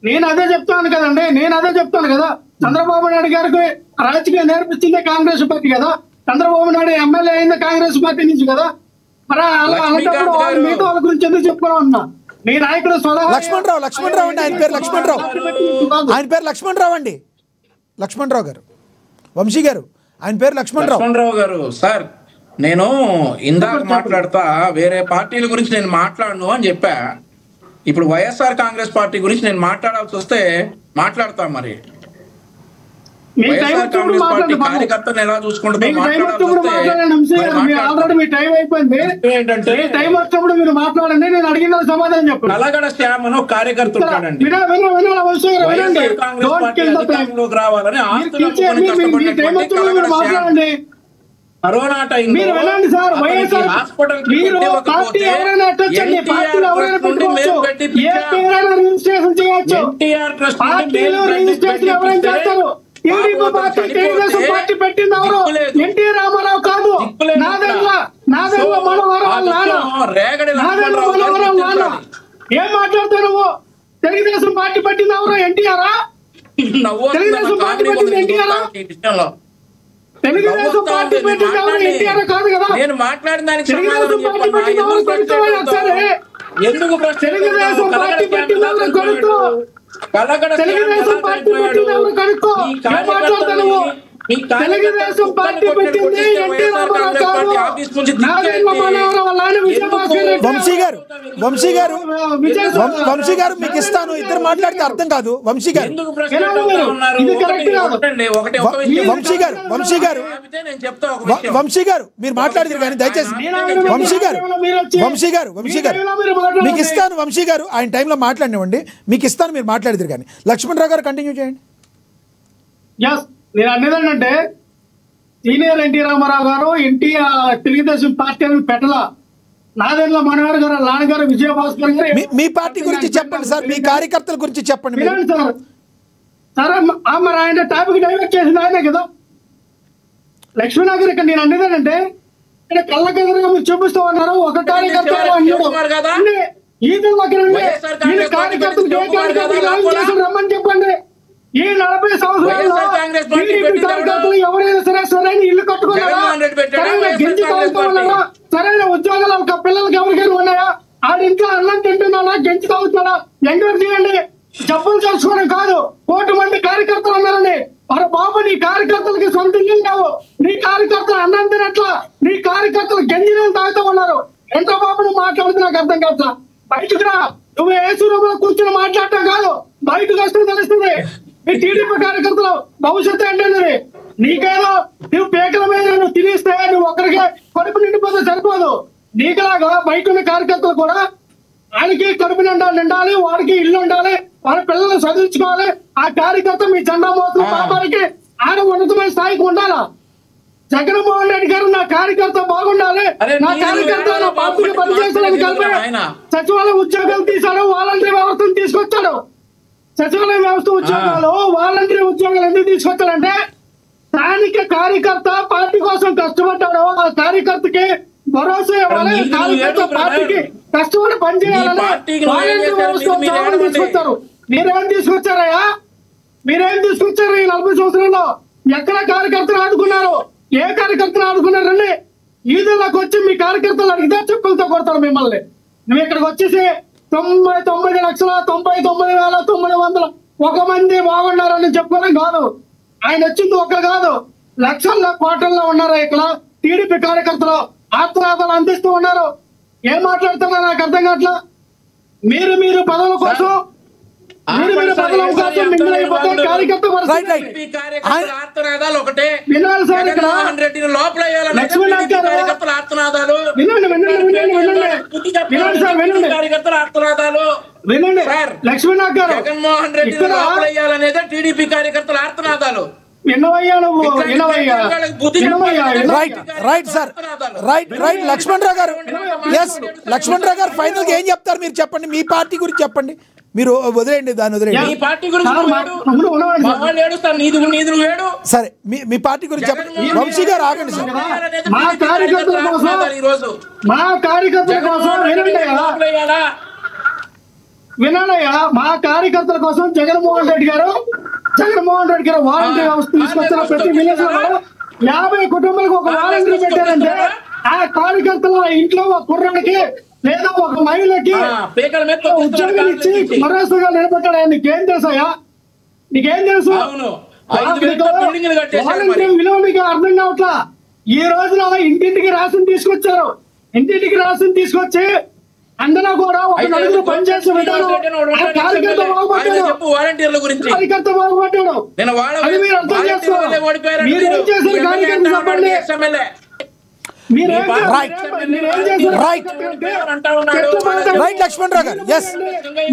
నేను అదే చెప్తాను కదండి, నేను అదే చెప్తాను కదా. చంద్రబాబు నాయుడు గారికి రాజకీయం నేర్పించిందే కాంగ్రెస్ పార్టీ కదా. చంద్రబాబు నాయుడు ఎమ్మెల్యే అయింది కాంగ్రెస్ పార్టీ నుంచి కదా. మరి అలా అలాంటప్పుడు మిగతా వాళ్ళ గురించి ఎందుకు చెప్పుకోవడం ఉన్నా. మీ నాయకుడు లక్ష్మణరావు అండి, ఆయన పేరు లక్ష్మణరావు అండి. లక్ష్మణరావు గారు, వంశీ గారు, ఆయన పేరు లక్ష్మణరావు గారు. సార్, నేను ఇందాక మాట్లాడతా వేరే పార్టీల గురించి నేను మాట్లాడను అని చెప్పా. ఇప్పుడు వైఎస్ఆర్ కాంగ్రెస్ పార్టీ గురించి నేను మాట్లాడాల్సి వస్తే మాట్లాడతా. మరి వైఎస్ఆర్ కాంగ్రెస్ పార్టీ కార్యకర్తను ఎలా చూసుకుంటుందో నల్లగడ శ్యామ్ అని ఒక కార్యకర్త ఉంటాడండి. అధికారంలోకి రావాలని కరోనా టైంలో హాస్పిటల్ ఎన్టీ రామారావు కాదు, ఏం మాట్లాడతావు నువ్వు? తెలుగుదేశం పార్టీ పెట్టింది ఎవరు? ఎన్టీఆర్. తెలుగుదేశం పార్టీ పెట్టింది ఎన్టీఆర్. తెలుగుదేశం పార్టీ పెట్టింది ఎవరు? ఎన్టీఆర్ కాదు కదా. నేను మాట్లాడిన దానికి తెలుగుదేశం పార్టీ పెట్టింది ఎవరు? ఒకసారి ఎందుకు తెలుగుదేశం పార్టీ పెట్టింది ఎవరు? కొడుతూ తెలుగుదేశం పార్టీ పెట్టింది ఎవరు? కనుక్కో. ఏం మాట్లాడతావు? తెలుగుదేశం పార్టీ పెట్టింది ఎన్టీ రామారావు కాదు. వంశీ గారు మీకు ఇస్తాను, ఇద్దరు మాట్లాడితే అర్థం కాదు. వంశీ గారు మీరు మాట్లాడతారు కానీ దయచేసి వంశీ గారు మీకు ఇస్తాను. వంశీ గారు ఆయన టైంలో మాట్లాడినివ్వండి, మీకు ఇస్తాను, మీరు మాట్లాడతారు కానీ. లక్ష్మణరావు గారు కంటిన్యూ చేయండి. నేను అనేది ఏంటంటే, సీనియర్ ఎన్టీ రామారావు గారు తెలుగుదేశం పార్టీ పెట్టలా. నాదెండ్ల మనోహర్ గారు, నాన్నగారు, విజయభాస్కర్ గారు. మీ పార్టీ గురించి చెప్పండి సార్, మీ కార్యకర్తల గురించి చెప్పండి సార్. సరే, మరి ఆయన టాపిక్ డైవర్ట్ చేసింది ఆయనే కదా. లక్ష్మీనగర్ ఇక్కడ నేను అనేది ఏంటంటే, ఇక్కడ కళ్ళకెదురుగా మీరు చూపిస్తూ ఉన్నారు. ఒక కార్యకర్త రమ్మని చెప్పండి. ఈ 40 సంవత్సరాల్లో కార్యకర్తలు ఎవరైనా సరే ఇల్లు కట్టుకున్నారా? గింజి తాగుతున్నారా? సరైన ఉద్యోగాలు పిల్లలకి ఎవరికైనా ఉన్నాయా? ఆడ ఇంట్లో అన్నం తింటున్నాడా? గెంజి తాగుతున్నాడా? ఎంక్వైరీ చేయండి. జబ్బులు చేసుకోవడం కాదు. 1 కోటి మంది కార్యకర్తలు ఉన్నారని. అరే బాబు, నీ కార్యకర్తలకి సొంత ఇల్లు లేవు. నీ కార్యకర్తలు అన్నం తినట్లా. నీ కార్యకర్తలు గంజి నీళ్ళు తాగుతూ ఉన్నారు. ఎంత బాబు నువ్వు మాట్లాడుతూ నాకు అర్థం కాదు. బయటకు రా. నువ్వు ఏసీ రూమ్ లో కూర్చొని మాట్లాడటం కాదు, బయటకు వస్తే తెలుస్తుంది. ఈ టీడీపీ కార్యకర్తలు భవిష్యత్తు ఏంటన్నది. నీకేదో నువ్వు పేకల మీద నువ్వు తినేస్తే నువ్వు ఒక్కరికే కడుపు నిండిపోతే సరిపోదు. నీకులాగా బయట ఉన్న కార్యకర్తలు కూడా ఆయనకి కడుపు నిండాలి, వాడికి ఇల్లు ఉండాలి, వాళ్ళ పిల్లల్ని చదివించుకోవాలి. ఆ కార్యకర్త మీ జెండా మోతున్న పాపానికి ఆయన ఉన్నతమైన స్థాయికి ఉండాలా. జగన్మోహన్ రెడ్డి గారు నా కార్యకర్త బాగుండాలి, నా కార్యకర్త నా పార్టీకి పనిచేస్తానని కలిపి సచివాలయ ఉద్యోగాలు తీశాడు, వాలంటరీ వ్యవస్థను తీసుకొచ్చాడు. సచివాలయ వ్యవస్థ ఉద్యోగాలు, వాలంటరీ ఉద్యోగాలు ఎందుకు తీసుకొచ్చాడంటే, స్థానిక కార్యకర్త పార్టీ కోసం కష్టపడ్డాడు. ఆ కార్యకర్తకి భరోసా ఇవ్వాలి, కార్యకర్త పార్టీకి కష్టపడి పనిచేయాలని వాలంటరీ వ్యవస్థ ఉద్యోగాలు తీసుకొచ్చారు. మీరేం తీసుకొచ్చారయ్యా? మీరేం తీసుకొచ్చారు? ఈ 40 సంవత్సరాల్లో ఎక్కడ కార్యకర్తలు ఆదుకున్నారు? ఏ కార్యకర్తలు ఆదుకున్నారండి? ఈదుల్లోకి వచ్చి మీ కార్యకర్తలు అడిగితే చెప్పులతో కొడతారు మిమ్మల్ని. నువ్వు ఇక్కడికి వచ్చేసి 99,99,900 మంది బాగున్నారని చెప్పుకోవడం కాదు. ఆయన వచ్చింది ఒక్కరు కాదు, లక్షల్లో కోట్లలో ఉన్నారు. ఇక్కడ టీడీపీ కార్యకర్తలు ఆత్మరాధాలు అందిస్తూ ఉన్నారు. ఏం మాట్లాడుతున్నా నాకు అర్థం కావట్లా. మీరు పదవుల కోసం జగన్మోహన్ రెడ్డి లోపలయ్యాలనేదే టీడీపీ కార్యకర్తల ఆర్తనాదాలు. వినవయ్యా నువ్వు వినవయ్యా వినవయ్యా right right sir right Lakshmanarao garu yes Lakshmanarao గారు ఫైనల్ గా ఏం చెప్తారు మీరు చెప్పండి మీ పార్టీ గురించి చెప్పండి మీరు వదిలేయండి దాన్ని వదిలేయండి మీ పార్టీ గురించి సరే మీ పార్టీ గురించి చెప్పండి వంశీ గారు ఆగండి సార్ మా కార్యకర్తల కోసం వినాలయ్యా మా కార్యకర్తల కోసం జగన్మోహన్ రెడ్డి గారు వాలంటీర్ వ్యవస్థ తీసుకొచ్చిన ప్రతి విలేజ్ లో 50 కుటుంబాలకు ఒక వాలంటీర్ పెట్టారంటే ఆ కార్యకర్తల ఇంట్లో ఒక కుర్రానికి లేదా ఒక మహిళకి ఉద్యోగం ఇచ్చి మరోసాగా నిలబెట్టాడు. నీకేం తెలుసాయా? నీకేం తెలుసు? వాలంటీర్ విలువ మీకు అర్థం కావట్లా. ఈ రోజున ఇంటింటికి రేషన్ తీసుకొచ్చారు. ఇంటింటికి రేషన్ తీసుకొచ్చి అందులో కూడా ఒక నలుగురు పనిచేసే విధానం కార్యకర్త బాగుపడ్డాడు. అది మీరు అర్థం చేసుకోవాలి. మీరు ఏం చేశారు కార్యకర్త చెప్పండి. రైట్ లక్ష్మణరావు గారు ఎస్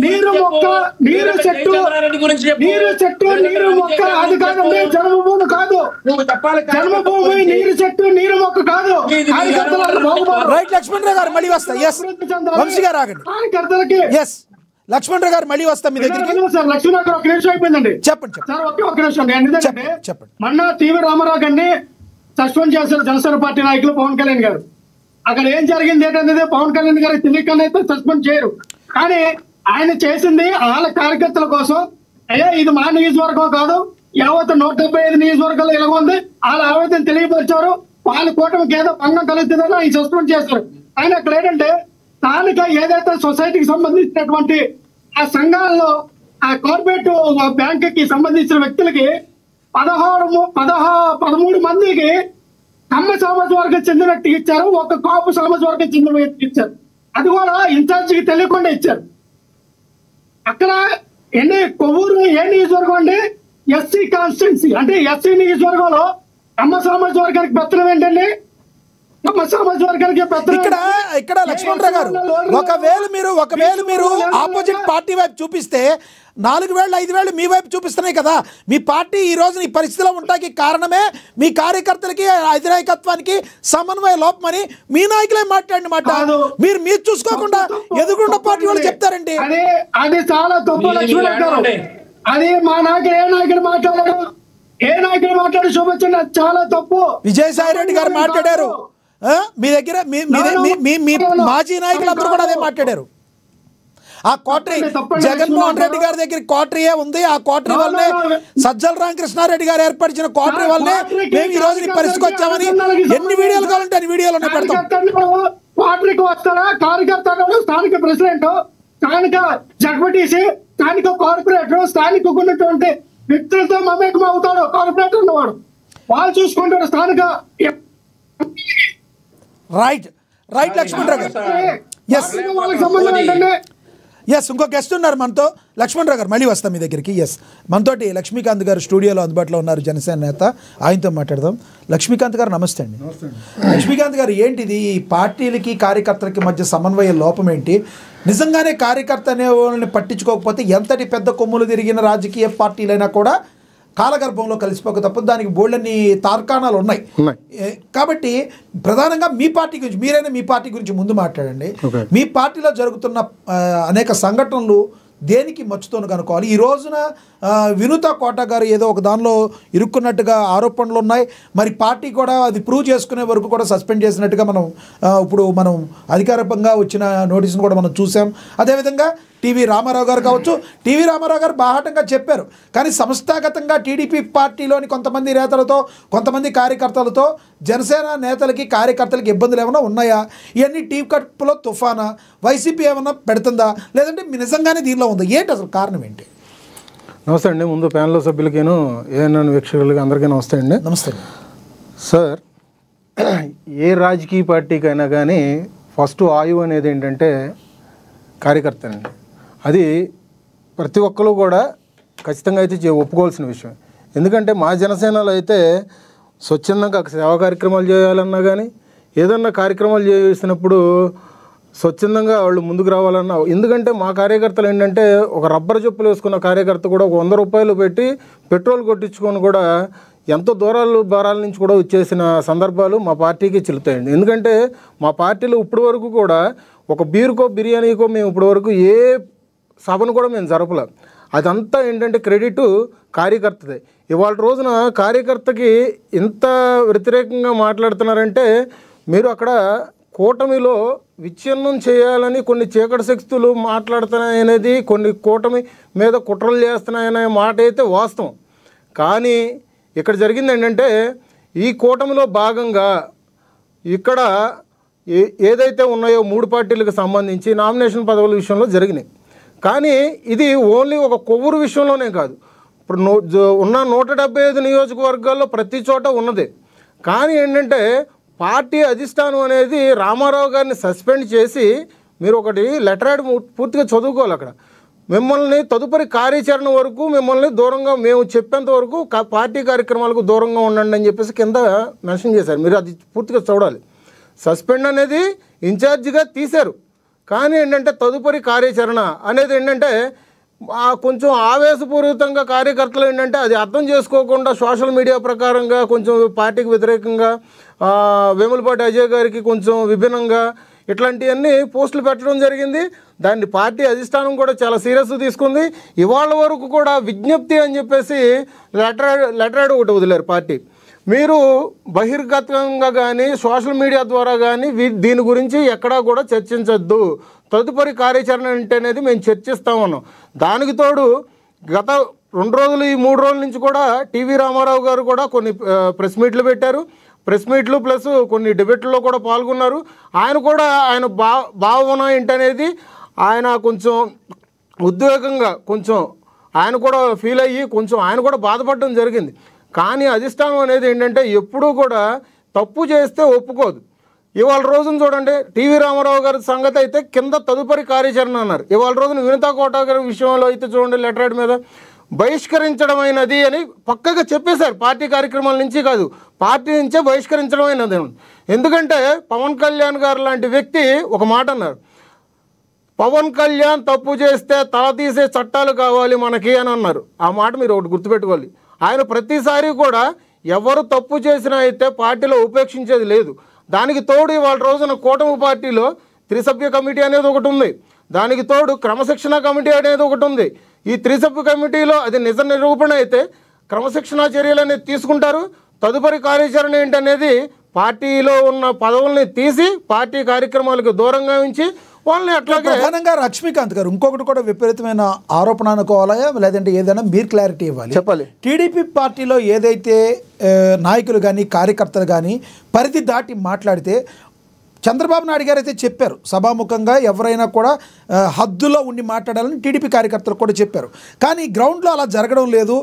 నీరు మొక్క నీరు చెట్టు నీరు మొక్క అది కాదండి. జన్మభూమి కాదు, జన్మభూమి నీరు చెట్టు నీరు మొక్క కాదు. రైట్ లక్ష్మణరావు గారు మళ్ళీ వస్తా ఎస్ వంశీ గారు ఆగండి కార్యకర్తలకి ఎస్ లక్ష్మణరావు గారు మళ్ళీ వస్తా మీ దగ్గరికి సార్. లక్ష్మణరావు గారు ఒక నిమిషం అయిపోయిందండి. చెప్పండి సార్ ఒక నిమిషం. ఎందుకంటే చెప్పండి మొన్న టీవీ రామారావు గారిని సస్పెండ్ చేశారు జనసేన పార్టీ నాయకులు పవన్ కళ్యాణ్ గారు. అక్కడ ఏం జరిగింది ఏంటనేది పవన్ కళ్యాణ్ గారు తెలియకుండా అయితే సస్పెండ్ చేయరు. కానీ ఆయన చేసింది వాళ్ళ కార్యకర్తల కోసం. అయ్యా ఇది మా నియోజకవర్గం కాదు, యావత్ 175 నియోజకవర్గాలు ఇలా ఉంది. వాళ్ళ ఆవేదన తెలియపరిచారు. వాళ్ళ కూటమికి ఏదో భంగం కలుగుతుందని ఆయన సస్పెండ్ చేశారు. ఆయన అక్కడ ఏంటంటే స్థానిక ఏదైతే సొసైటీకి సంబంధించినటువంటి ఆ సంఘాల్లో ఆ కార్పొరేట్ బ్యాంకుకి సంబంధించిన వ్యక్తులకి 13 మందికి కమ్మ సామాజిక వర్గం చెందిన వ్యక్తికి ఇచ్చారు. ఒక కాపు సామాజిక వర్గం చెందిన వ్యక్తికి ఇచ్చారు. అది కూడా ఇన్ఛార్జికి తెలియకుండా ఇచ్చారు. అక్కడ కొవ్వూరు ఏ నియోజకవర్గం అండి? SC constituency. అంటే ఎస్సీ నియోజకవర్గంలో కమ్మ సామాజిక వర్గానికి పెత్తనం ఏంటండి? కమ్మ సామాజిక వర్గానికి పెత్తనం. ఇక్కడ లక్ష్మణరావు గారు ఒకవేళ మీరు ఆపోజిట్ పార్టీ వైపు చూపిస్తే 4 వేలు 5 వేలు మీ వైపు చూపిస్తున్నాయి కదా. మీ పార్టీ ఈ రోజు ఈ పరిస్థితిలో ఉండడానికి కారణమే మీ కార్యకర్తలకి అధినాయకత్వానికి సమన్వయ లోపమని మీ నాయకులే మాట్లాడిన మాట. మీరు చూసుకోకుండా ఎదుగుండా పార్టీ వాళ్ళు చెప్తారండి. అది చాలా తప్పు లక్ష్మణరావు గారు. అది మా నాయకుడు ఏ నాయకుడు మాట్లాడి చూపించండి. అది చాలా తప్పు. విజయసాయి రెడ్డి గారు మాట్లాడారు. మీ దగ్గర మీ మాజీ నాయకులు అందరూ కూడా అదే మాట్లాడారు. ఆ కోటరీ జగన్మోహన్ రెడ్డి గారి దగ్గర కోటరీయే ఉంది. ఆ కోటరీ వల్లనే సజ్జల రామకృష్ణారెడ్డి గారు ఏర్పరిచిన కోటరీ వల్లనే మేము ఈ రోజు పరిస్థితికి వచ్చామని ఎన్ని వీడియోలు కావాలంటే అన్ని వీడియోలు పెడతాం. కోటరీకి వస్తారా కార్యకర్త, స్థానిక ప్రెసిడెంట్, స్థానిక జడ్పీటీసీ, స్థానిక కార్పొరేటర్, స్థానిక ఉన్నటువంటి వ్యక్తులతో మమేకం అవుతాడు. కార్పొరేటర్ ఉన్నవాడు వాళ్ళు చూసుకుంటాడు. స్థానిక రైట్ లక్ష్మణరావు గారు ఎస్ ఇంకో గెస్ట్ ఉన్నారు మనతో. లక్ష్మణరావు గారు మళ్ళీ వస్తాం మీ దగ్గరికి. ఎస్ మనతోటి లక్ష్మీకాంత్ గారు స్టూడియోలో అందుబాటులో ఉన్నారు, జనసేన నేత. ఆయనతో మాట్లాడదాం. లక్ష్మీకాంత్ గారు నమస్తే అండి. లక్ష్మీకాంత్ గారు ఏంటిది ఈ పార్టీలకి కార్యకర్తలకి మధ్య సమన్వయ లోపం ఏంటి? నిజంగానే కార్యకర్త అనే వాళ్ళని పట్టించుకోకపోతే ఎంతటి పెద్ద కొమ్ములు తిరిగిన రాజకీయ పార్టీలైనా కూడా కాలగర్భంలో కలిసిపోక తప్పదు. దానికి బోల్డన్ని తార్కాణాలు ఉన్నాయి. కాబట్టి ప్రధానంగా మీ పార్టీ గురించి మీరైనా మీ పార్టీ గురించి ముందు మాట్లాడండి. మీ పార్టీలో జరుగుతున్న అనేక సంఘటనలు దేనికి మచ్చుతోను కనుక్కోవాలి. ఈ రోజున వినూత కోట గారు ఏదో ఒక దానిలో ఇరుక్కున్నట్టుగా ఆరోపణలు ఉన్నాయి. మరి పార్టీ కూడా అది ప్రూవ్ చేసుకునే వరకు కూడా సస్పెండ్ చేసినట్టుగా ఇప్పుడు మనం అధికారికంగా వచ్చిన నోటీసును కూడా మనం చూసాం. అదేవిధంగా టీవీ రామారావు గారు కావచ్చు, టీవీ రామారావు గారు బాహాటంగా చెప్పారు. కానీ సంస్థాగతంగా టీడీపీ పార్టీలోని కొంతమంది నేతలతో కొంతమంది కార్యకర్తలతో జనసేన నేతలకి కార్యకర్తలకి ఇబ్బందులు ఏమైనా ఉన్నాయా? ఇవన్నీ టీ కప్పులో తుఫానా? వైసీపీ ఏమైనా పెడుతుందా, లేదంటే నిజంగానే దీనిలో ఉందా? ఏంటి అసలు కారణం ఏంటి? నమస్తే అండి. ముందు ప్యానెల్లో సభ్యులకేను ఏఎన్ఎన్ వీక్షకులకి అందరికీ నమస్తే అండి. నమస్తే సార్. ఏ రాజకీయ పార్టీకైనా కానీ ఫస్ట్ ఆయువు అనేది ఏంటంటే కార్యకర్తనండి. అది ప్రతి ఒక్కరు కూడా ఖచ్చితంగా అయితే ఒప్పుకోవాల్సిన విషయం. ఎందుకంటే మా జనసేనలో అయితే స్వచ్ఛందంగా సేవా కార్యక్రమాలు చేయాలన్నా కానీ ఏదన్నా కార్యక్రమాలు చేసినప్పుడు స్వచ్ఛందంగా వాళ్ళు ముందుకు రావాలన్నా, ఎందుకంటే మా కార్యకర్తలు ఏంటంటే ఒక రబ్బర్ చెప్పులు వేసుకున్న కార్యకర్త కూడా 100 రూపాయలు పెట్టి పెట్రోల్ కొట్టించుకొని కూడా ఎంతో బరాల నుంచి కూడా వచ్చేసిన సందర్భాలు మా పార్టీకి చెల్లుతాయండి. ఎందుకంటే మా పార్టీలో ఇప్పటి వరకు కూడా ఒక బీరుకో బిర్యానీకో మేము ఇప్పటి వరకు ఏ సభను కూడా మేము జరపలేం. అదంతా ఏంటంటే క్రెడిట్ కార్యకర్తదే. ఇవాళ రోజున కార్యకర్తకి ఇంత వ్యతిరేకంగా మాట్లాడుతున్నారంటే మీరు అక్కడ కూటమిలో విచ్ఛిన్నం చేయాలని కొన్ని చీకటి శక్తులు మాట్లాడుతున్నాయనేది, కొన్ని కూటమి మీద కుట్రలు చేస్తున్నాయనే మాట అయితే వాస్తవం. కానీ ఇక్కడ జరిగింది ఏంటంటే ఈ కూటమిలో భాగంగా ఇక్కడ ఏదైతే ఉన్నాయో 3 పార్టీలకు సంబంధించి నామినేషన్ పదవుల విషయంలో జరిగినాయి. కానీ ఇది ఓన్లీ ఒక కొవ్వూరు విషయంలోనే కాదు, ఇప్పుడు ఉన్న 175 నియోజకవర్గాల్లో ప్రతి చోట ఉన్నదే. కానీ ఏంటంటే పార్టీ అధిష్టానం అనేది రామారావు గారిని సస్పెండ్ చేసి మీరు ఒకటి లెటర్ యాడ్ పూర్తిగా చదువుకోవాలి. అక్కడ మిమ్మల్ని తదుపరి కార్యాచరణ వరకు మిమ్మల్ని దూరంగా, మేము చెప్పేంత వరకు పార్టీ కార్యక్రమాలకు దూరంగా ఉండండి అని చెప్పేసి కింద మెన్షన్ చేశారు. మీరు అది పూర్తిగా చూడాలి. సస్పెండ్ అనేది ఇన్ఛార్జిగా తీశారు. కానీ ఏంటంటే తదుపరి కార్యాచరణ అనేది ఏంటంటే కొంచెం ఆవేశపూరితంగా కార్యకర్తలు ఏంటంటే అది అర్థం చేసుకోకుండా సోషల్ మీడియా ప్రకారంగా కొంచెం పార్టీకి వ్యతిరేకంగా వేములపాటి అజయ్ గారికి కొంచెం విభిన్నంగా ఇట్లాంటివన్నీ పోస్టులు పెట్టడం జరిగింది. దాన్ని పార్టీ అధిష్టానం కూడా చాలా సీరియస్గా తీసుకుంది. ఇవాళ వరకు కూడా విజ్ఞప్తి అని చెప్పేసి లెటర్ ఒకటి వదిలేరు పార్టీ. మీరు బహిర్గతంగా కానీ సోషల్ మీడియా ద్వారా కానీ దీని గురించి ఎక్కడా కూడా చర్చించొద్దు, తదుపరి కార్యాచరణ ఏంటనేది మేము చర్చిస్తా ఉన్నాం. దానికి తోడు గత 2 రోజులు ఈ 3 రోజుల నుంచి కూడా టీవీ రామారావు గారు కూడా కొన్ని ప్రెస్ మీట్లు పెట్టారు. ప్రెస్ మీట్లు ప్లస్ కొన్ని డిబేట్లలో కూడా పాల్గొన్నారు. ఆయన కూడా ఆయన భావన ఏంటనేది ఆయన కొంచెం ఉద్వేగంగా కొంచెం ఆయన కూడా ఫీల్ అయ్యి కొంచెం ఆయన కూడా బాధపడడం జరిగింది. కానీ అధిష్టానం అనేది ఏంటంటే ఎప్పుడూ కూడా తప్పు చేస్తే ఒప్పుకోదు. ఇవాళ రోజున చూడండి, టీవీ రామారావు గారి సంగతి అయితే కింద తదుపరి కార్యాచరణ అన్నారు. ఇవాళ రోజున వినతా కోట గారి విషయంలో అయితే చూడండి లెటర్ హెడ్ మీద బహిష్కరించడమైనది అని పక్కగా చెప్పేశారు. పార్టీ కార్యక్రమాల నుంచి కాదు, పార్టీ నుంచే బహిష్కరించడం అయినది. ఎందుకంటే పవన్ కళ్యాణ్ గారు లాంటి వ్యక్తి ఒక మాట అన్నారు, పవన్ కళ్యాణ్ తప్పు చేస్తే తల తీసే చట్టాలు కావాలి మనకి అని అన్నారు. ఆ మాట మీరు ఒకటి గుర్తుపెట్టుకోవాలి. ఆయన ప్రతిసారి కూడా ఎవరు తప్పు చేసినా అయితే పార్టీలో ఉపేక్షించేది లేదు. దానికి తోడు ఇవాళ రోజున కూటమి పార్టీలో 3 సభ్య కమిటీ అనేది ఒకటి ఉంది. దానికి తోడు క్రమశిక్షణ కమిటీ అనేది ఒకటి ఉంది. ఈ 3 సభ్య కమిటీలో అది నిజ నిరూపణ అయితే క్రమశిక్షణ చర్యలు అనేది తీసుకుంటారు. తదుపరి కార్యాచరణ ఏంటనేది పార్టీలో ఉన్న పదవుల్ని తీసి పార్టీ కార్యక్రమాలకు దూరంగా ఉంచి వాళ్ళని అట్లాగే. ప్రధానంగా లక్ష్మీకాంత్ గారు ఇంకొకటి కూడా విపరీతమైన ఆరోపణ అనుకోవాలా లేదంటే ఏదైనా మీరు క్లారిటీ ఇవ్వాలి చెప్పాలి. టీడీపీ పార్టీలో ఏదైతే నాయకులు కానీ కార్యకర్తలు కానీ పరిధి దాటి మాట్లాడితే చంద్రబాబు నాయుడు గారు అయితే చెప్పారు సభాముఖంగా ఎవరైనా కూడా హద్దులో ఉండి మాట్లాడాలని టీడీపీ కార్యకర్తలు కూడా చెప్పారు. కానీ గ్రౌండ్లో అలా జరగడం లేదు,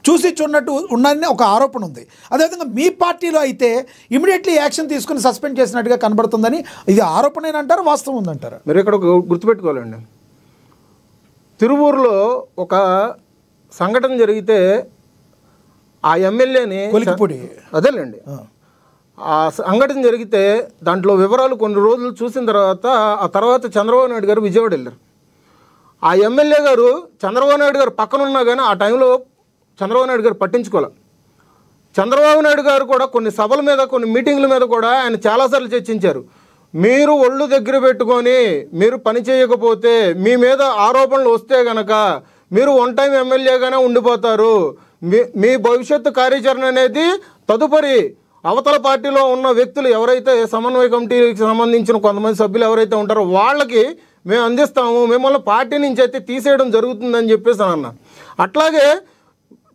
చూసి చూడనట్టు ఉన్నారని ఒక ఆరోపణ ఉంది. అదేవిధంగా మీ పార్టీలో అయితే ఇమీడియట్లీ యాక్షన్ తీసుకుని సస్పెండ్ చేసినట్టుగా కనబడుతుందని, ఇది ఆరోపణేనంటారు వాస్తవం ఉందంటారు? మీరు ఇక్కడ గుర్తుపెట్టుకోవాలండి, తిరువూరులో ఒక సంఘటన జరిగితే ఆ ఎమ్మెల్యేని కొలికిపూడి అదేలేండి ఆ సంఘటన జరిగితే దాంట్లో వివరాలు కొన్ని రోజులు చూసిన ఆ తర్వాత చంద్రబాబు నాయుడు గారు విజయవాడ వెళ్ళారు. ఆ ఎమ్మెల్యే గారు చంద్రబాబు నాయుడు గారు పక్కన ఉన్నా కానీ ఆ టైంలో చంద్రబాబు నాయుడు గారు పట్టించుకోవాలి. చంద్రబాబు నాయుడు గారు కూడా కొన్ని సభల మీద కొన్ని మీటింగ్ల మీద కూడా ఆయన చాలాసార్లు చర్చించారు. మీరు ఒళ్ళు దగ్గర పెట్టుకొని మీరు పని చేయకపోతే మీ మీద ఆరోపణలు వస్తే గనక మీరు 1 టైం ఎమ్మెల్యేగానే ఉండిపోతారు. మీ భవిష్యత్తు కార్యాచరణ అనేది తదుపరి అవతల పార్టీలో ఉన్న వ్యక్తులు ఎవరైతే సమన్వయ కమిటీకి సంబంధించిన కొంతమంది సభ్యులు ఎవరైతే ఉంటారో వాళ్ళకి మేము అందిస్తాము, మిమ్మల్ని పార్టీ నుంచి అయితే తీసేయడం జరుగుతుందని చెప్పేసి అన్న. అట్లాగే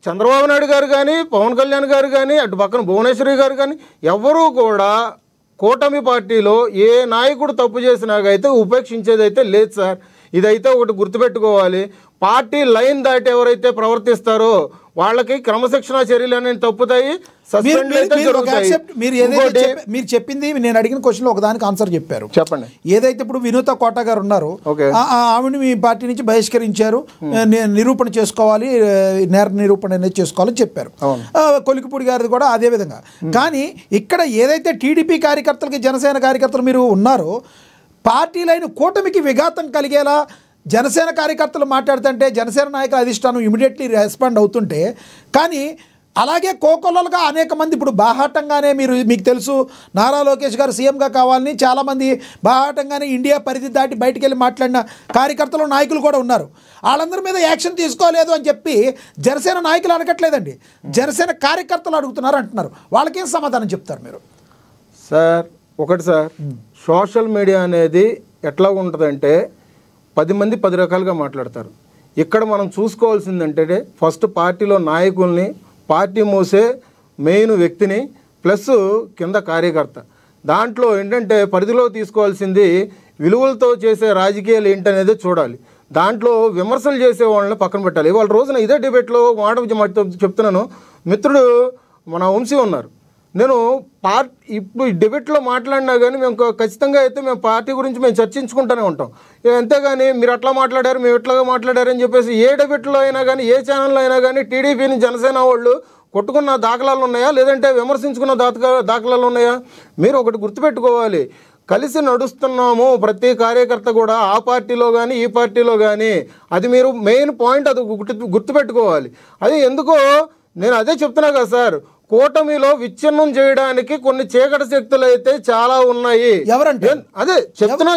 చంద్రబాబు నాయుడు గారు కానీ పవన్ కళ్యాణ్ గారు కానీ అటు పక్కన భువనేశ్వరి గారు కానీ ఎవరూ కూడా కూటమి పార్టీలో ఏ నాయకుడు తప్పు చేసినా అయితే ఉపేక్షించేదైతే లేదు సార్. ఇదైతే ఒకటి గుర్తుపెట్టుకోవాలి. పార్టీ లైన్ దాటి ఎవరైతే ప్రవర్తిస్తారో వాళ్ళకి క్రమశిక్షణ చర్యలు అనేవి తప్పుతాయి, సస్పెండ్ అయితే జరుగుతాయి. మీరు చెప్పింది నేను అడిగిన క్వశ్చన్లో ఒకదానికి ఆన్సర్ చెప్పారు. చెప్పండి. ఏదైతే ఇప్పుడు వినూత కోట గారు ఉన్నారో ఆవిడ మీ పార్టీ నుంచి బహిష్కరించారు, నిరూపణ చేసుకోవాలి, నేర నిరూపణ అనేది చేసుకోవాలని చెప్పారు. కొలికిపూడి గారిది కూడా అదే విధంగా. కానీ ఇక్కడ ఏదైతే టీడీపీ కార్యకర్తలకి జనసేన కార్యకర్తలు మీరు ఉన్నారో పార్టీలైన కూటమికి విఘాతం కలిగేలా జనసేన కార్యకర్తలు మాట్లాడుతుంటే జనసేన నాయకుల అధిష్టానం ఇమీడియట్లీ రెస్పాండ్ అవుతుంటే, కానీ అలాగే కోకొల్లలుగా అనేక మంది ఇప్పుడు బాహాటంగానే మీకు తెలుసు నారా లోకేష్ గారు సీఎంగా కావాలని చాలామంది బాహాటంగానే ఇండియా పరిధి దాటి బయటికి వెళ్ళి మాట్లాడిన కార్యకర్తలు నాయకులు కూడా ఉన్నారు. వాళ్ళందరి మీద యాక్షన్ తీసుకోలేదు అని చెప్పి జనసేన నాయకులు అడగట్లేదండి, జనసేన కార్యకర్తలు అడుగుతున్నారు అంటున్నారు. వాళ్ళకేం సమాధానం చెప్తారు మీరు? సార్ ఒకటి సార్, సోషల్ మీడియా అనేది ఎట్లా ఉంటుందంటే 10 మంది 10 రకాలుగా మాట్లాడతారు. ఇక్కడ మనం చూసుకోవాల్సిందంటే ఫస్ట్ పార్టీలో నాయకుల్ని, పార్టీ మోసే మెయిన్ వ్యక్తిని, ప్లస్ కింద కార్యకర్త. దాంట్లో ఏంటంటే పరిధిలో తీసుకోవాల్సింది విలువలతో చేసే రాజకీయాలు ఏంటనేది చూడాలి. దాంట్లో విమర్శలు చేసే వాళ్ళని పక్కన పెట్టాలి. ఇవాళ రోజున ఇదే డిబేట్లో మాట చెప్తున్నాను, మిత్రుడు మన వంశీ ఉన్నారు, నేను ఇప్పుడు ఈ డిబేట్లో మాట్లాడినా కానీ మేము ఖచ్చితంగా అయితే మేము పార్టీ గురించి మేము చర్చించుకుంటూనే ఉంటాం. అంతేగాని మీరు అట్లా మాట్లాడారు, మేము ఇట్లాగా మాట్లాడారు అని చెప్పేసి ఏ డిబేట్లో అయినా కానీ ఏ ఛానల్లో అయినా కానీ టీడీపీని జనసేన వాళ్ళు కొట్టుకున్న దాఖలాలు ఉన్నాయా, లేదంటే విమర్శించుకున్న దాఖలాలు ఉన్నాయా? మీరు ఒకటి గుర్తుపెట్టుకోవాలి, కలిసి నడుస్తున్నాము ప్రతి కార్యకర్త కూడా, ఆ పార్టీలో కానీ ఈ పార్టీలో కానీ. అది మీరు మెయిన్ పాయింట్, అది గుర్తుపెట్టుకోవాలి. అది ఎందుకో నేను అదే చెప్తున్నా కదా సార్, కూటమిలో విచ్ఛిన్నం చేయడానికి కొన్ని చీకటి శక్తులు అయితే చాలా ఉన్నాయి. ఎవరంటారు? అదే చెప్తున్నా.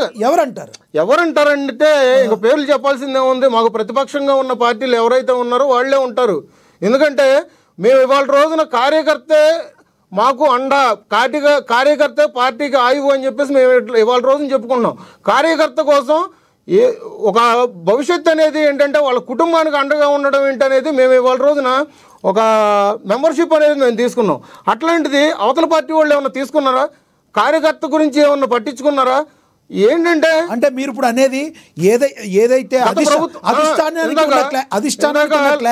ఎవరంటారంటే ఇంక పేర్లు చెప్పాల్సిందే ఉంది. మాకు ప్రతిపక్షంగా ఉన్న పార్టీలు ఎవరైతే ఉన్నారో వాళ్ళే ఉంటారు. ఎందుకంటే మేము ఇవాళ రోజున కార్యకర్తే మాకు అండ, కార్యకర్తే పార్టీకి ఆయువు అని చెప్పేసి మేము ఇవాళ రోజున చెప్పుకున్నాం. కార్యకర్త కోసం ఒక భవిష్యత్తు అనేది ఏంటంటే వాళ్ళ కుటుంబానికి అండగా ఉండడం ఏంటనేది మేము ఇవాళ రోజున ఒక మెంబర్షిప్ అనేది మేము తీసుకున్నాం. అట్లాంటిది అవతల పార్టీ వాళ్ళు ఏమన్నా తీసుకున్నారా? కార్యకర్త గురించి ఏమన్నా పట్టించుకున్నారా? ఏంటంటే అంటే మీరు ఇప్పుడు అనేది ఏదైతే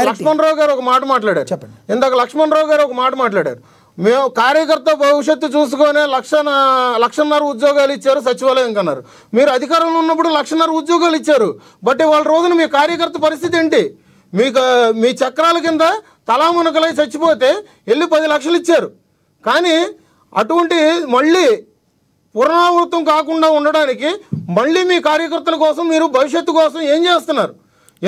లక్ష్మణరావు గారు ఒక మాట మాట్లాడారు, చెప్పండి. ఇందాక లక్ష్మణరావు గారు ఒక మాట మాట్లాడారు, మేము కార్యకర్త భవిష్యత్తు చూసుకొని 1,50,000 ఉద్యోగాలు ఇచ్చారు సచివాలయం కన్నారు. మీరు అధికారంలో ఉన్నప్పుడు 1,50,000 ఉద్యోగాలు ఇచ్చారు. బట్ వాళ్ళ రోజున మీ కార్యకర్త పరిస్థితి ఏంటి? మీ చక్రాల కింద తలామునకలై చచ్చిపోతే వెళ్ళి 10 లక్షలు ఇచ్చారు. కానీ అటువంటి మళ్ళీ పునరావృతం కాకుండా ఉండడానికి మళ్ళీ మీ కార్యకర్తల కోసం మీరు భవిష్యత్తు కోసం ఏం చేస్తున్నారు?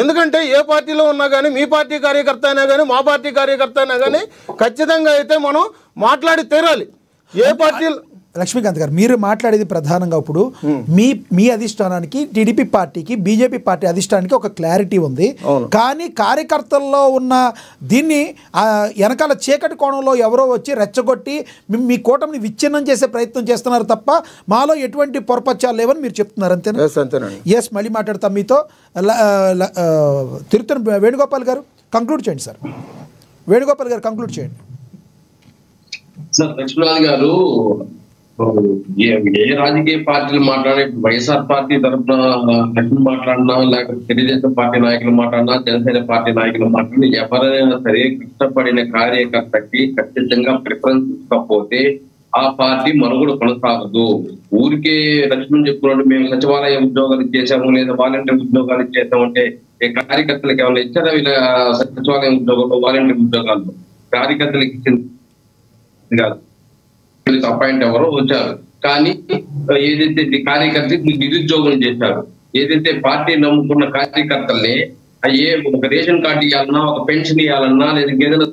ఎందుకంటే ఏ పార్టీలో ఉన్నా కానీ, మీ పార్టీ కార్యకర్త అయినా కానీ, మా పార్టీ కార్యకర్త అయినా కానీ ఖచ్చితంగా అయితే మనం మాట్లాడి తీరాలి. ఏ పార్టీలు లక్ష్మీకాంత్ గారు మీరు మాట్లాడేది ప్రధానంగా ఇప్పుడు మీ అధిష్టానానికి, టీడీపీ పార్టీకి, బీజేపీ పార్టీ అధిష్టానానికి ఒక క్లారిటీ ఉంది. కానీ కార్యకర్తల్లో ఉన్న దీన్ని వెనకాల చీకటి కోణంలో ఎవరో వచ్చి రెచ్చగొట్టి మీ కూటమిని విచ్ఛిన్నం చేసే ప్రయత్నం చేస్తున్నారు తప్ప మాలో ఎటువంటి పొరపచ్చాలు లేవని మీరు చెప్తున్నారు, అంతేనా? ఎస్, మళ్ళీ మాట్లాడతాం మీతో. తిరుత్తని వేణుగోపాల్ గారు కంక్లూడ్ చేయండి సార్. వేణుగోపాల్ గారు కంక్లూడ్ చేయండి సార్. లక్ష్మీనాథ్ గారు ఏ రాజకీయ పార్టీలు మాట్లాడే, వైఎస్ఆర్ పార్టీ తరఫున లక్ష్మణ్ మాట్లాడినా, లేకపోతే తెలుగుదేశం పార్టీ నాయకులు మాట్లాడినా, జనసేన పార్టీ నాయకులు మాట్లాడినా, ఎవరైనా సరే కష్టపడిన కార్యకర్తకి ఖచ్చితంగా ప్రిఫరెన్స్ ఇవ్వకపోతే ఆ పార్టీ మనుగడ కొనసాగదు. ఊరికే లక్ష్మణ్ చెప్పుకున్నట్టు మేము సచివాలయ ఉద్యోగాలు ఇచ్చేసాము లేదా వాలంటీర్ ఉద్యోగాలు ఇచ్చేసామంటే కార్యకర్తలకు ఏమైనా ఇచ్చారా? వీళ్ళ సచివాలయం ఉద్యోగాలు, వాలంటీర్ ఉద్యోగాలు కార్యకర్తలకు ఇచ్చింది కాదు. అపాయింట్ ఎవరో వచ్చారు, కానీ ఏదైతే కార్యకర్తలు నిరుద్యోగం చేశారు, ఏదైతే పార్టీ నమ్ముకున్న కార్యకర్తల్ని ఒక రేషన్ కార్డు ఇవ్వాలన్నా, ఒక పెన్షన్ ఇవ్వాలన్నా, లేదా ఏదైనా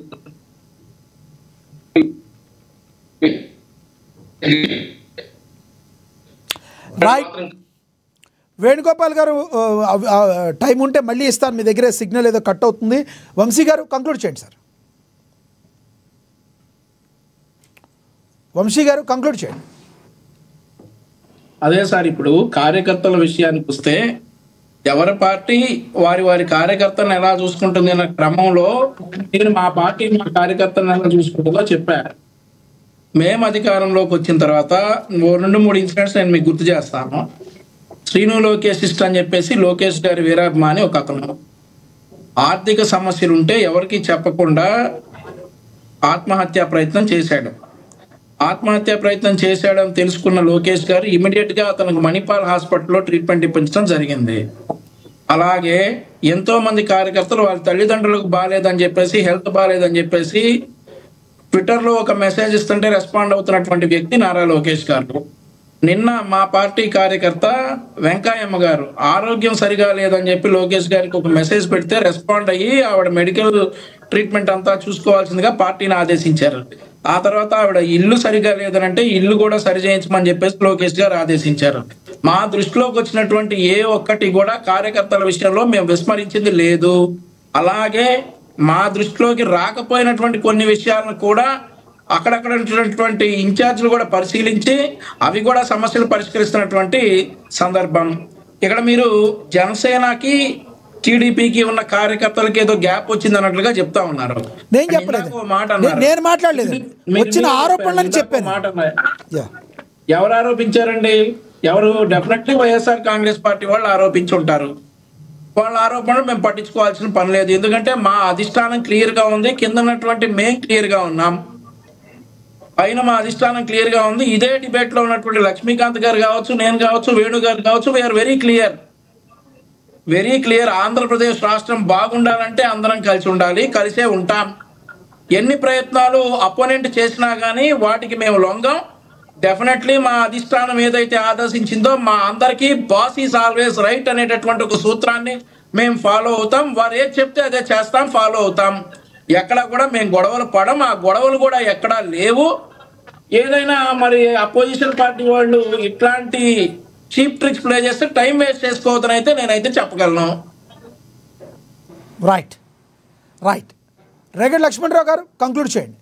వేణుగోపాల్ గారు టైం ఉంటే మళ్ళీ ఇస్తాను, మీ దగ్గర సిగ్నల్ ఏదో కట్ అవుతుంది. వంశీ గారు కంక్లూడ్ చేయండి సార్. వంశీ గారు కంక్లూడ్ చేయండి. అదే సార్, ఇప్పుడు కార్యకర్తల విషయానికి వస్తే ఎవరి పార్టీ వారి కార్యకర్తలను ఎలా చూసుకుంటుంది అన్న క్రమంలో నేను మా పార్టీ మా కార్యకర్తలను ఎలా చూసుకుంటుందో చెప్పారు. మేము అధికారంలోకి వచ్చిన తర్వాత 2-3 ఇన్సిడెంట్స్ నేను మీకు గుర్తు చేస్తాను. శ్రీను లోకేష్ ఇష్ట అని చెప్పేసి లోకేష్ గారి వీరాభిమాని ఒక అతను ఆర్థిక సమస్యలు ఉంటే ఎవరికి చెప్పకుండా ఆత్మహత్యా ప్రయత్నం చేశాడు. ఆత్మహత్యా ప్రయత్నం చేశాడని తెలుసుకున్న లోకేష్ గారు ఇమీడియట్ గా అతనికి మణిపాల్ హాస్పిటల్లో ట్రీట్మెంట్ ఇప్పించడం జరిగింది. అలాగే ఎంతో మంది కార్యకర్తలు వాళ్ళ తల్లిదండ్రులకు బాగాలేదని చెప్పేసి, హెల్త్ బాగాలేదని చెప్పేసి ట్విట్టర్లో ఒక మెసేజ్ ఇస్తుంటే రెస్పాండ్ అవుతున్నటువంటి వ్యక్తి నారా లోకేష్ గారు. నిన్న మా పార్టీ కార్యకర్త వెంకయ్యమ్మ గారు ఆరోగ్యం సరిగా లేదని చెప్పి లోకేష్ గారికి ఒక మెసేజ్ పెడితే రెస్పాండ్ అయ్యి ఆవిడ మెడికల్ ట్రీట్మెంట్ అంతా చూసుకోవాల్సిందిగా పార్టీని ఆదేశించారు. ఆ తర్వాత ఆవిడ ఇల్లు సరిగా లేదనంటే ఇల్లు కూడా సరి చేయించమని చెప్పేసి లోకేష్ గారు ఆదేశించారు. మా దృష్టిలోకి వచ్చినటువంటి ఏ ఒక్కటి కూడా కార్యకర్తల విషయంలో మేము విస్మరించింది లేదు. అలాగే మా దృష్టిలోకి రాకపోయినటువంటి కొన్ని విషయాలను కూడా అక్కడక్కడ ఉన్నటువంటి ఇన్ఛార్జీలు కూడా పరిశీలించి అవి కూడా సమస్యలు పరిష్కరిస్తున్నటువంటి సందర్భం. ఇక్కడ మీరు జనసేనకి టీడీపీకి ఉన్న కార్యకర్తలకి ఏదో గ్యాప్ వచ్చింది అన్నట్లుగా చెప్తా ఉన్నారు. నేను చెప్పలేదు, నేను మాట్లాడలేదు, వచ్చిన ఆరోపణలని చెప్పాను. మాట ఎవరు ఆరోపించారండి? ఎవరు? డెఫినెట్లీ వైఎస్ఆర్ కాంగ్రెస్ పార్టీ వాళ్ళు ఆరోపించి ఉంటారు. వాళ్ళ ఆరోపణలు మేము పట్టించుకోవాల్సిన పని లేదు. ఎందుకంటే మా అధిష్టానం క్లియర్ గా ఉంది, కింద ఉన్నటువంటి మేం క్లియర్ గా ఉన్నాం, పైన మా అధిష్టానం క్లియర్ గా ఉంది. ఇదే డిబేట్ లో ఉన్నటువంటి లక్ష్మీకాంత్ గారు కావచ్చు, నేను కావచ్చు, వేణు గారు కావచ్చు, వీఆర్ వెరీ క్లియర్. ఆంధ్రప్రదేశ్ రాష్ట్రం బాగుండాలంటే అందరం కలిసి ఉండాలి, కలిసే ఉంటాం. ఎన్ని ప్రయత్నాలు అపోనెంట్ చేసినా కానీ వాటికి మేము లొంగం. డెఫినెట్లీ మా అధిష్టానం ఏదైతే ఆదేశించిందో మా అందరికీ బాస్ ఈజ్ ఆల్వేస్ రైట్ అనేటటువంటి ఒక సూత్రాన్ని మేము ఫాలో అవుతాం. వారు ఏది చెప్తే అదే చేస్తాం, ఫాలో అవుతాం. ఎక్కడ కూడా మేము గొడవలు పడం, ఆ గొడవలు కూడా ఎక్కడా లేవు. ఏదైనా మరి అపోజిషన్ పార్టీ వాళ్ళు ఇట్లాంటి చీప్ ట్రిక్స్ ప్లే చేస్తే టైం వేస్ట్ చేసుకోవద్దని అయితే నేనైతే చెప్పగలను. రైట్. రేగడి లక్ష్మణరావు గారు కంక్లూడ్ చేయండి.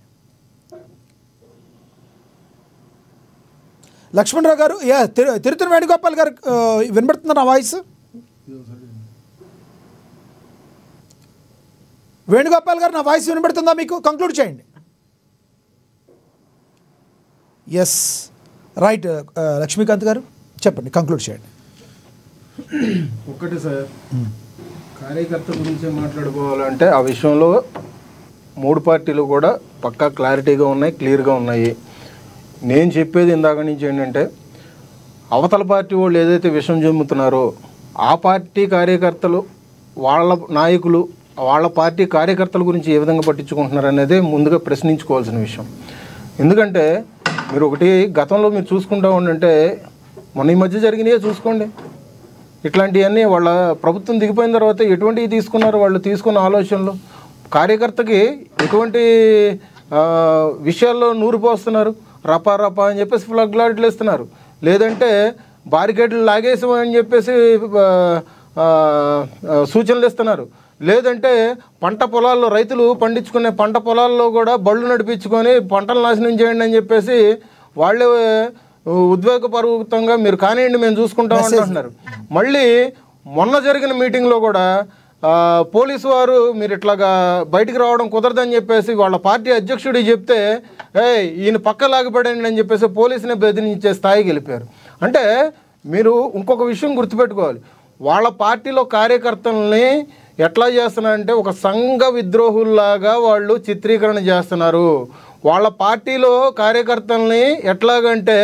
లక్ష్మణరావు గారు, తిరుత్తూరు వేణుగోపాల్ గారు వినబడుతుందా నా వాయిస్? వేణుగోపాల్ గారు నా వాయిస్ వినబడుతుందా మీకు? కంక్లూడ్ చేయండి. Yes, right. లక్ష్మీకాంత్ గారు చెప్పండి, కంక్లూడ్ చేయండి. ఒకటి సార్, కార్యకర్త గురించి మాట్లాడుకోవాలంటే ఆ విషయంలో 3 పార్టీలు కూడా పక్కా క్లారిటీగా ఉన్నాయి, క్లియర్గా ఉన్నాయి. నేను చెప్పేది ఇందాక నుంచి ఏంటంటే, అవతల పార్టీ వాళ్ళు ఏదైతే విషయం చెబుతున్నారో ఆ పార్టీ కార్యకర్తలు, వాళ్ళ నాయకులు, వాళ్ళ పార్టీ కార్యకర్తల గురించి ఏ విధంగా పట్టించుకుంటున్నారు అనేది ముందుగా ప్రశ్నించుకోవాల్సిన విషయం. ఎందుకంటే మీరు ఒకటి గతంలో మీరు చూసుకుంటూ ఉండంటే, మొన్న ఈ మధ్య జరిగినాయే చూసుకోండి. ఇట్లాంటివన్నీ వాళ్ళ ప్రభుత్వం దిగిపోయిన తర్వాత ఎటువంటివి తీసుకున్నారు వాళ్ళు, తీసుకున్న ఆలోచనలు కార్యకర్తకి ఎటువంటి విషయాల్లో నూరు పోస్తున్నారు. రపా అని చెప్పేసి ఫ్లగ్ లైట్లు ఇస్తున్నారు, లేదంటే బారికేడ్లు లాగేసామని చెప్పేసి సూచనలు ఇస్తున్నారు, లేదంటే పంట పొలాల్లో రైతులు పండించుకునే పంట పొలాల్లో కూడా బళ్ళు నడిపించుకొని పంటలు నాశనం చేయండి అని చెప్పేసి వాళ్ళే ఉద్వేగపూరితంగా మీరు కానివ్వండి మేము చూసుకుంటాం అంటున్నారు. మళ్ళీ మొన్న జరిగిన మీటింగ్లో కూడా పోలీసు వారు మీరు ఇట్లాగా బయటికి రావడం కుదరదని చెప్పేసి వాళ్ళ పార్టీ అధ్యక్షుడికి చెప్తే ఈయన పక్క లాగిపడండి అని చెప్పేసి పోలీసుని బెదిరించే స్థాయికి వెళ్ళిపోయారు. అంటే మీరు ఇంకొక విషయం గుర్తుపెట్టుకోవాలి, వాళ్ళ పార్టీలో కార్యకర్తల్ని ఎట్లా చేస్తున్నారంటే ఒక సంఘ విద్రోహుల్లాగా వాళ్ళు చిత్రీకరణ చేస్తున్నారు. వాళ్ళ పార్టీలో కార్యకర్తల్ని ఎట్లాగంటే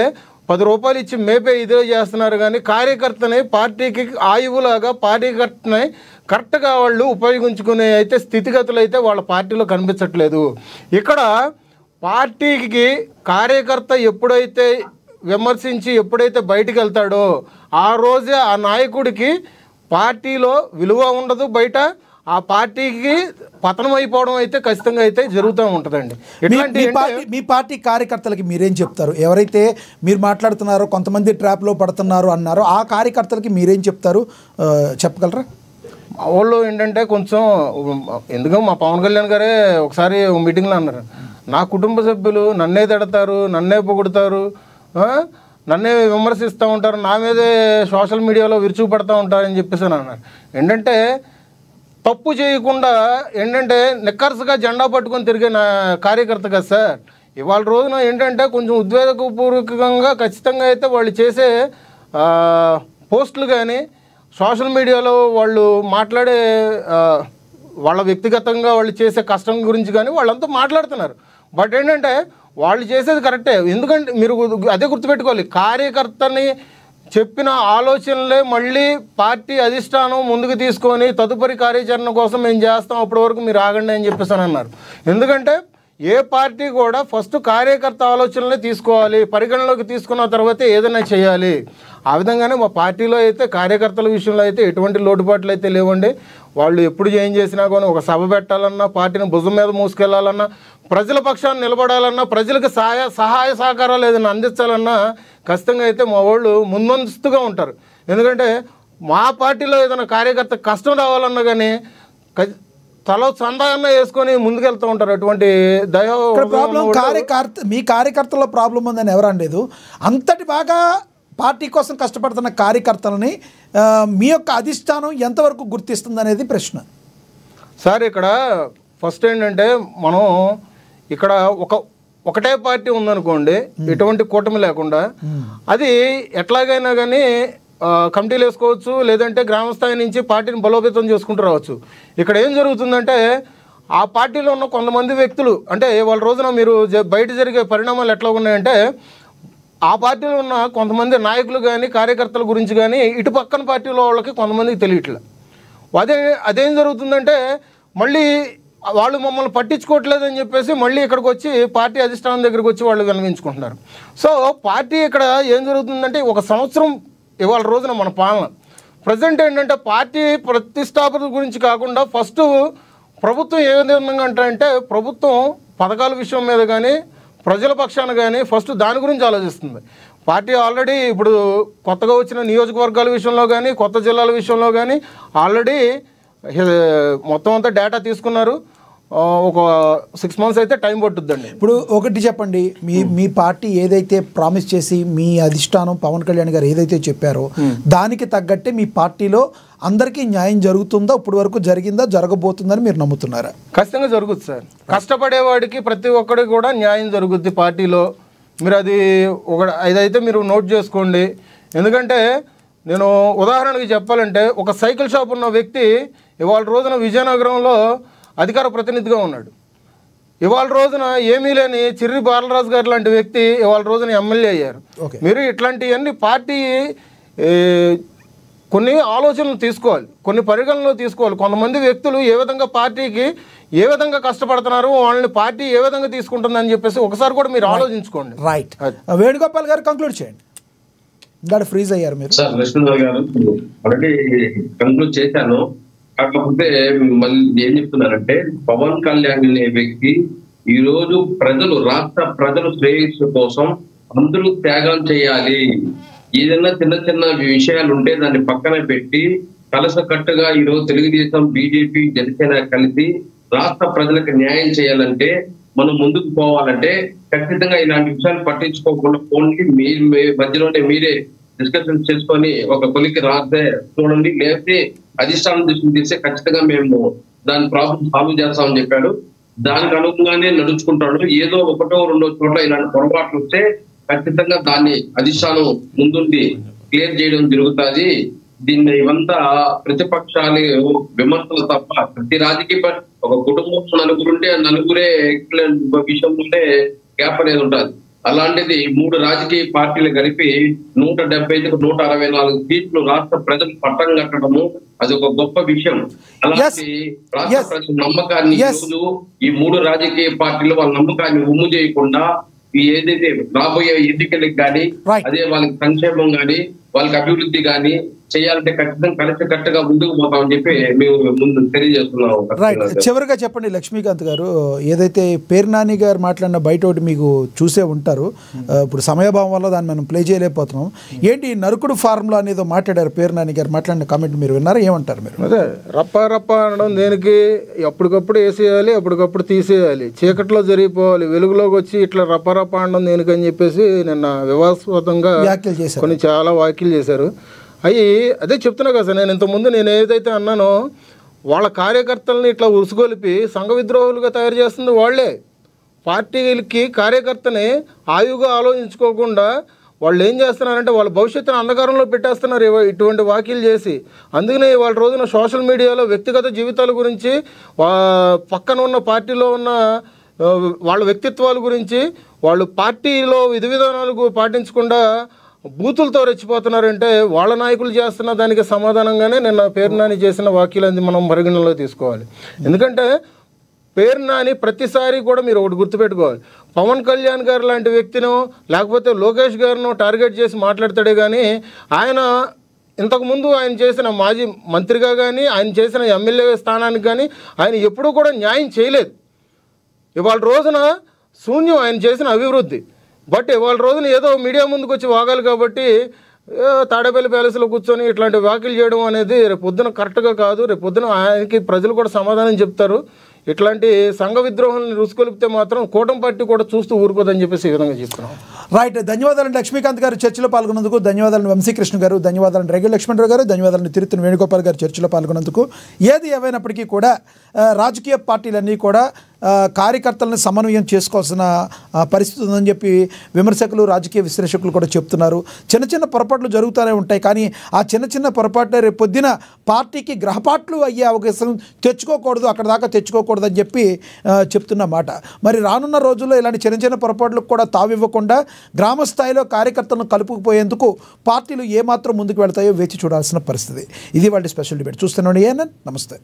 10 రూపాయలు ఇచ్చి మేపే ఇదే చేస్తున్నారు, కానీ కార్యకర్తని పార్టీకి ఆయువులాగా కార్యకర్తని కరెక్ట్గా వాళ్ళు ఉపయోగించుకునే అయితే స్థితిగతులు అయితే వాళ్ళ పార్టీలో కనిపించట్లేదు. ఇక్కడ పార్టీకి కార్యకర్త ఎప్పుడైతే విమర్శించి ఎప్పుడైతే బయటికి వెళ్తాడో ఆ రోజే ఆ నాయకుడికి పార్టీలో విలువ ఉండదు, బయట ఆ పార్టీకి పతనం అయిపోవడం అయితే ఖచ్చితంగా అయితే జరుగుతూ ఉంటుందండి. మీ పార్టీ కార్యకర్తలకి మీరేం చెప్తారు? ఎవరైతే మీరు మాట్లాడుతున్నారో కొంతమంది ట్రాప్లో పడుతున్నారు అన్నారో ఆ కార్యకర్తలకి మీరేం చెప్తారు, చెప్పగలరా? మా వాళ్ళు ఏంటంటే కొంచెం ఎందుకంటే మా పవన్ కళ్యాణ్ గారే ఒకసారి మీటింగ్లో అన్నారు, నా కుటుంబ సభ్యులు నన్నే తిడతారు, నన్నే పొగుడుతారు, నన్నే విమర్శిస్తూ ఉంటారు, నా మీదే సోషల్ మీడియాలో విరుచుకుపడుతూ ఉంటారని చెప్పేసి అన్నారు. ఏంటంటే తప్పు చేయకుండా ఏంటంటే నిక్కర్సుగా జెండా పట్టుకొని తిరిగే నా కార్యకర్త కదా సార్. ఇవాళ రోజున ఏంటంటే కొంచెం ఉద్వేగపూర్వకంగా ఖచ్చితంగా అయితే వాళ్ళు చేసే పోస్టులు కానీ సోషల్ మీడియాలో వాళ్ళు మాట్లాడే వాళ్ళ వ్యక్తిగతంగా వాళ్ళు చేసే కష్టం గురించి కానీ వాళ్ళంతా మాట్లాడుతున్నారు. బట్ ఏంటంటే వాళ్ళు చేసేది కరెక్టే. ఎందుకంటే మీరు అదే గుర్తుపెట్టుకోవాలి, కార్యకర్తని చెప్పిన ఆలోచనలే మళ్ళీ పార్టీ అధిష్టానం ముందుకు తీసుకొని తదుపరి కార్యాచరణ కోసం మేము చేస్తాం, అప్పటి వరకు మీరు ఆగండి అని చెప్పేసి అన్నారు. ఎందుకంటే ఏ పార్టీ కూడా ఫస్ట్ కార్యకర్త ఆలోచనలే తీసుకోవాలి, పరిగణలోకి తీసుకున్న తర్వాత ఏదైనా చేయాలి. ఆ విధంగానే మా పార్టీలో అయితే కార్యకర్తల విషయంలో అయితే ఎటువంటి లోటుపాట్లు అయితే లేవండి. వాళ్ళు ఎప్పుడు ఏం చేసినా కానీ ఒక సభ పెట్టాలన్నా, పార్టీని భుజం మీద మూసుకెళ్లాలన్నా, ప్రజల పక్షాన్ని నిలబడాలన్నా, ప్రజలకు సహాయ సహకారాలు ఏదైనా అందించాలన్నా ఖచ్చితంగా అయితే మా వాళ్ళు ముందస్తుగా ఉంటారు. ఎందుకంటే మా పార్టీలో ఏదైనా కార్యకర్త కష్టం రావాలన్నా కానీ తల సందాయన వేసుకొని ముందుకెళ్తూ ఉంటారు. అటువంటి ప్రాబ్లం మీ కార్యకర్తల ప్రాబ్లం ఉందని ఎవరు అనలేదు. అంతటి బాగా పార్టీ కోసం కష్టపడుతున్న కార్యకర్తలని మీ యొక్క అధిష్టానం ఎంతవరకు గుర్తిస్తుంది అనేది ప్రశ్న. సార్ ఇక్కడ ఫస్ట్ ఏంటంటే మనం ఇక్కడ ఒకటే పార్టీ ఉందనుకోండి, ఎటువంటి కూటమి లేకుండా, అది ఎట్లాగైనా కానీ కమిటీలు వేసుకోవచ్చు, లేదంటే గ్రామ స్థాయి నుంచి పార్టీని బలోపేతం చేసుకుంటూ రావచ్చు. ఇక్కడ ఏం జరుగుతుందంటే ఆ పార్టీలో ఉన్న కొంతమంది వ్యక్తులు, అంటే వాళ్ళ రోజున మీరు బయట జరిగే పరిణామాలు ఎట్లా ఉన్నాయంటే, ఆ పార్టీలో ఉన్న కొంతమంది నాయకులు కానీ కార్యకర్తల గురించి కానీ ఇటు పక్కన పార్టీలో వాళ్ళకి కొంతమందికి తెలియట్లే. అదేం జరుగుతుందంటే మళ్ళీ వాళ్ళు మమ్మల్ని పట్టించుకోవట్లేదని చెప్పేసి మళ్ళీ ఇక్కడికి వచ్చి పార్టీ అధిష్టానం దగ్గరికి వచ్చి వాళ్ళు విన్నవించుకుంటున్నారు. సో పార్టీ ఇక్కడ ఏం జరుగుతుందంటే ఒక సంవత్సరం ఇవాళ రోజున మన పాలన ప్రజెంట్ ఏంటంటే పార్టీ ప్రతిష్టాపన గురించి కాకుండా ఫస్ట్ ప్రభుత్వం ఏ విధంగా అంటే ప్రభుత్వం పథకాల విషయం మీద కానీ ప్రజల పక్షాన కానీ ఫస్ట్ దాని గురించి ఆలోచిస్తుంది. పార్టీ ఆల్రెడీ ఇప్పుడు కొత్తగా వచ్చిన నియోజకవర్గాల విషయంలో కానీ కొత్త జిల్లాల విషయంలో కానీ ఆల్రెడీ మొత్తం అంతా డేటా తీసుకున్నారు. ఒక 6 months అయితే టైం పట్టుద్దండి. ఇప్పుడు ఒకటి చెప్పండి, మీ పార్టీ ఏదైతే ప్రామిస్ చేసి మీ అధిష్టానం పవన్ కళ్యాణ్ గారు ఏదైతే చెప్పారో దానికి తగ్గట్టే మీ పార్టీలో అందరికీ న్యాయం జరుగుతుందా, ఇప్పుడు వరకు జరిగిందా, జరగబోతుందని మీరు నమ్ముతున్నారా? ఖచ్చితంగా జరుగుతుంది సార్. కష్టపడేవాడికి ప్రతి ఒక్కడికి కూడా న్యాయం జరుగుద్ది పార్టీలో. మీరు అది ఇదైతే మీరు నోట్ చేసుకోండి. ఎందుకంటే నేను ఉదాహరణకి చెప్పాలంటే ఒక సైకిల్ షాప్ ఉన్న వ్యక్తి ఇవాళ రోజున విజయనగరంలో అధికార ప్రతినిధిగా ఉన్నాడు. ఇవాళ రోజున ఏమీ లేని చిర్రి బాలరాజు గారు లాంటి వ్యక్తి ఇవాళ రోజున ఎమ్మెల్యే అయ్యారు. మీరు ఇట్లాంటివన్నీ పార్టీ కొన్ని ఆలోచనలు తీసుకోవాలి, కొన్ని పరిగణనలు తీసుకోవాలి. కొంతమంది వ్యక్తులు ఏ విధంగా పార్టీకి ఏ విధంగా కష్టపడుతున్నారు, వాళ్ళని పార్టీ ఏ విధంగా తీసుకుంటుందని చెప్పేసి ఒకసారి కూడా మీరు ఆలోచించుకోండి. రైట్. వేణుగోపాల్ గారు కంక్లూడ్ చేయండి. ఇంకా ఫ్రీజ్ అయ్యారు మీరు. సార్ లక్ష్మణరావు గారు ఆల్రెడీ కంక్లూడ్ చేశాను. కాకపోతే మళ్ళీ ఏం చెప్తున్నారంటే పవన్ కళ్యాణ్ అనే వ్యక్తి ఈ రోజు రాష్ట్ర ప్రజలు శ్రేయస్సు కోసం అందరూ త్యాగం చేయాలి. ఏదైనా చిన్న చిన్న విషయాలు ఉంటే దాన్ని పక్కన పెట్టి కలసకట్టుగా ఈ రోజు తెలుగుదేశం, బీజేపీ, జనసేన కలిసి రాష్ట్ర ప్రజలకు న్యాయం చేయాలంటే మనం ముందుకు పోవాలంటే ఖచ్చితంగా ఇలాంటి విషయాలు పట్టించుకోకుండా ఓన్లీ మీ మధ్యలోనే మీరే డిస్కషన్ చేసుకొని ఒక కొలికి రాస్తే చూడండి, లేకపోతే అధిష్టానం దృష్టిని తీస్తే ఖచ్చితంగా మేము దాని ప్రాబ్లం సాల్వ్ చేస్తామని చెప్పాడు. దానికి అనుగుణంగానే నడుచుకుంటాడు. ఏదో ఒకటో రెండో చోట్ల ఇలాంటి పొరపాట్లు వస్తే ఖచ్చితంగా దాన్ని అధిష్టానం ముందుండి క్లియర్ చేయడం జరుగుతుంది. దీన్ని ఇవంతా ప్రతిపక్షాలు విమర్శలు తప్ప ప్రతి రాజకీయ ఒక కుటుంబం నలుగురుంటే నలుగురే విషయంలోనే గ్యాప్ అనేది ఉంటుంది. అలాంటిది 3 రాజకీయ పార్టీలు కలిపి 175కు 164 సీట్లు రాష్ట్ర ప్రజలు పట్టం కట్టడము అది ఒక గొప్ప విషయం. అలాంటి రాష్ట్ర ప్రజల నమ్మకాన్ని ఈరోజు ఈ 3 రాజకీయ పార్టీలు వాళ్ళ నమ్మకాన్ని ఉమ్ము చేయకుండా ఏదైతే రాబోయే ఎన్నికలకు కానీ అదే వాళ్ళకి సంక్షేమం కానీ వాళ్ళకి అభివృద్ధి కానీ చేయాలంటే ఖచ్చితంగా కలిసికట్టుగా ముందుకు పోతామని చెప్పి మేము ముందు తెలియజేస్తున్నాం. రైట్. చివరిగా చెప్పండి లక్ష్మీకాంత్ గారు, ఏదైతే పేర్నాని గారు మాట్లాడిన బయట ఒకటి మీకు చూసే ఉంటారు, ఇప్పుడు సమయభావం వల్ల దాన్ని మనం ప్లే చేయలేకపోతున్నాం. ఏంటి నరుకుడు ఫార్ములా అనేది మాట్లాడారు పేర్నాని గారు, మాట్లాడిన కామెంట్ మీరు విన్నారా? ఏమంటారు మీరు? అదే రప్ప రప్ప అనడం దేనికి? అప్పటికప్పుడు వేసేయాలి, అప్పటికప్పుడు తీసేయాలి, చీకట్లో జరిగిపోవాలి, వెలుగులోకి వచ్చి ఇట్లా రప్ప రప్ప అనడం దేనికని చెప్పేసి నిన్న వివాదాస్పదంగా వ్యాఖ్యలు చేశారు, కొన్ని చాలా వ్యాఖ్యలు చేశారు. అదే చెప్తున్నా కదా సార్, నేను ఇంతకుముందు నేను ఏదైతే అన్నానో వాళ్ళ కార్యకర్తలని ఇట్లా ఉసుగొలిపి సంఘ విద్రోహులుగా తయారు చేస్తుంది వాళ్ళే. పార్టీలకి కార్యకర్తని ఆయువుగా ఆలోచించుకోకుండా వాళ్ళు ఏం చేస్తున్నారంటే వాళ్ళ భవిష్యత్తును అంధకారంలో పెట్టేస్తున్నారు ఇటువంటి వ్యాఖ్యలు చేసి. అందుకనే వాళ్ళ రోజున సోషల్ మీడియాలో వ్యక్తిగత జీవితాల గురించి, పక్కన ఉన్న పార్టీలో ఉన్న వాళ్ళ వ్యక్తిత్వాల గురించి, వాళ్ళు పార్టీలో విధి విధానాలకు పాటించకుండా బూతులతో రెచ్చిపోతున్నారంటే వాళ్ళ నాయకులు చేస్తున్న దానికి సమాధానంగానే నిన్న పేర్నాని చేసిన వ్యాఖ్యలు మనం పరిగణనలో తీసుకోవాలి. ఎందుకంటే పేరు నాని ప్రతిసారి కూడా మీరు ఒకటి గుర్తుపెట్టుకోవాలి, పవన్ కళ్యాణ్ గారు లాంటి వ్యక్తినో లేకపోతే లోకేష్ గారినో టార్గెట్ చేసి మాట్లాడతాడే కానీ ఆయన ఇంతకుముందు ఆయన చేసిన మాజీ మంత్రిగా కానీ ఆయన చేసిన ఎమ్మెల్యే స్థానానికి కానీ ఆయన ఎప్పుడూ కూడా న్యాయం చేయలేదు. ఇవాళ రోజున శూన్యం ఆయన చేసిన అభివృద్ధి. బట్ ఇవాళ రోజున ఏదో మీడియా ముందుకు వచ్చి వాగాలి కాబట్టి తాడేపల్లి ప్యాలెస్లో కూర్చొని ఇట్లాంటి వ్యాఖ్యలు చేయడం అనేది రేపు పొద్దున కరెక్ట్గా కాదు. రేపు పొద్దున ఆయనకి ప్రజలు కూడా సమాధానం చెప్తారు. ఇట్లాంటి సంఘ విద్రోహాలను రుసుకొలిపితే మాత్రం కూటమి పార్టీ కూడా చూస్తూ ఊరుకోదని చెప్పేసి ఈ విధంగా చెప్తున్నాం. రైట్, ధన్యవాదాలండి లక్ష్మీకాంత్ గారు చర్చలో పాల్గొన్నందుకు, ధన్యవాదాలు వంశీకృష్ణ గారు, ధన్యవాదాలు రేగ లక్ష్మణరావు గారు, ధన్యవాదాలు తిరుత్తు వేణుగోపాల్ గారు చర్చలో పాల్గొన్నందుకు. ఏది ఏమైనప్పటికీ కూడా రాజకీయ పార్టీలన్నీ కూడా కార్యకర్తలను సమన్వయం చేసుకోవాల్సిన పరిస్థితి ఉందని చెప్పి విమర్శకులు, రాజకీయ విశ్లేషకులు కూడా చెప్తున్నారు. చిన్న చిన్న పొరపాట్లు జరుగుతూనే ఉంటాయి, కానీ ఆ చిన్న చిన్న పొరపాట్లు రేపు పొద్దున పార్టీకి గ్రహపాట్లు అయ్యే అవకాశం తెచ్చుకోకూడదు, అక్కడ దాకా తెచ్చుకోకూడదు అని చెప్పి చెప్తున్న మాట. మరి రానున్న రోజుల్లో ఇలాంటి చిన్న చిన్న పొరపాట్లకు కూడా తావివ్వకుండా గ్రామ స్థాయిలో కార్యకర్తలను కలుపుకుపోయేందుకు పార్టీలు ఏమాత్రం ముందుకు వెళ్తాయో వేచి చూడాల్సిన పరిస్థితి. ఇది వాళ్ళ స్పెషల్ డిబేట్. చూస్తున్నాను ఏఎన్ఎన్. నమస్తే.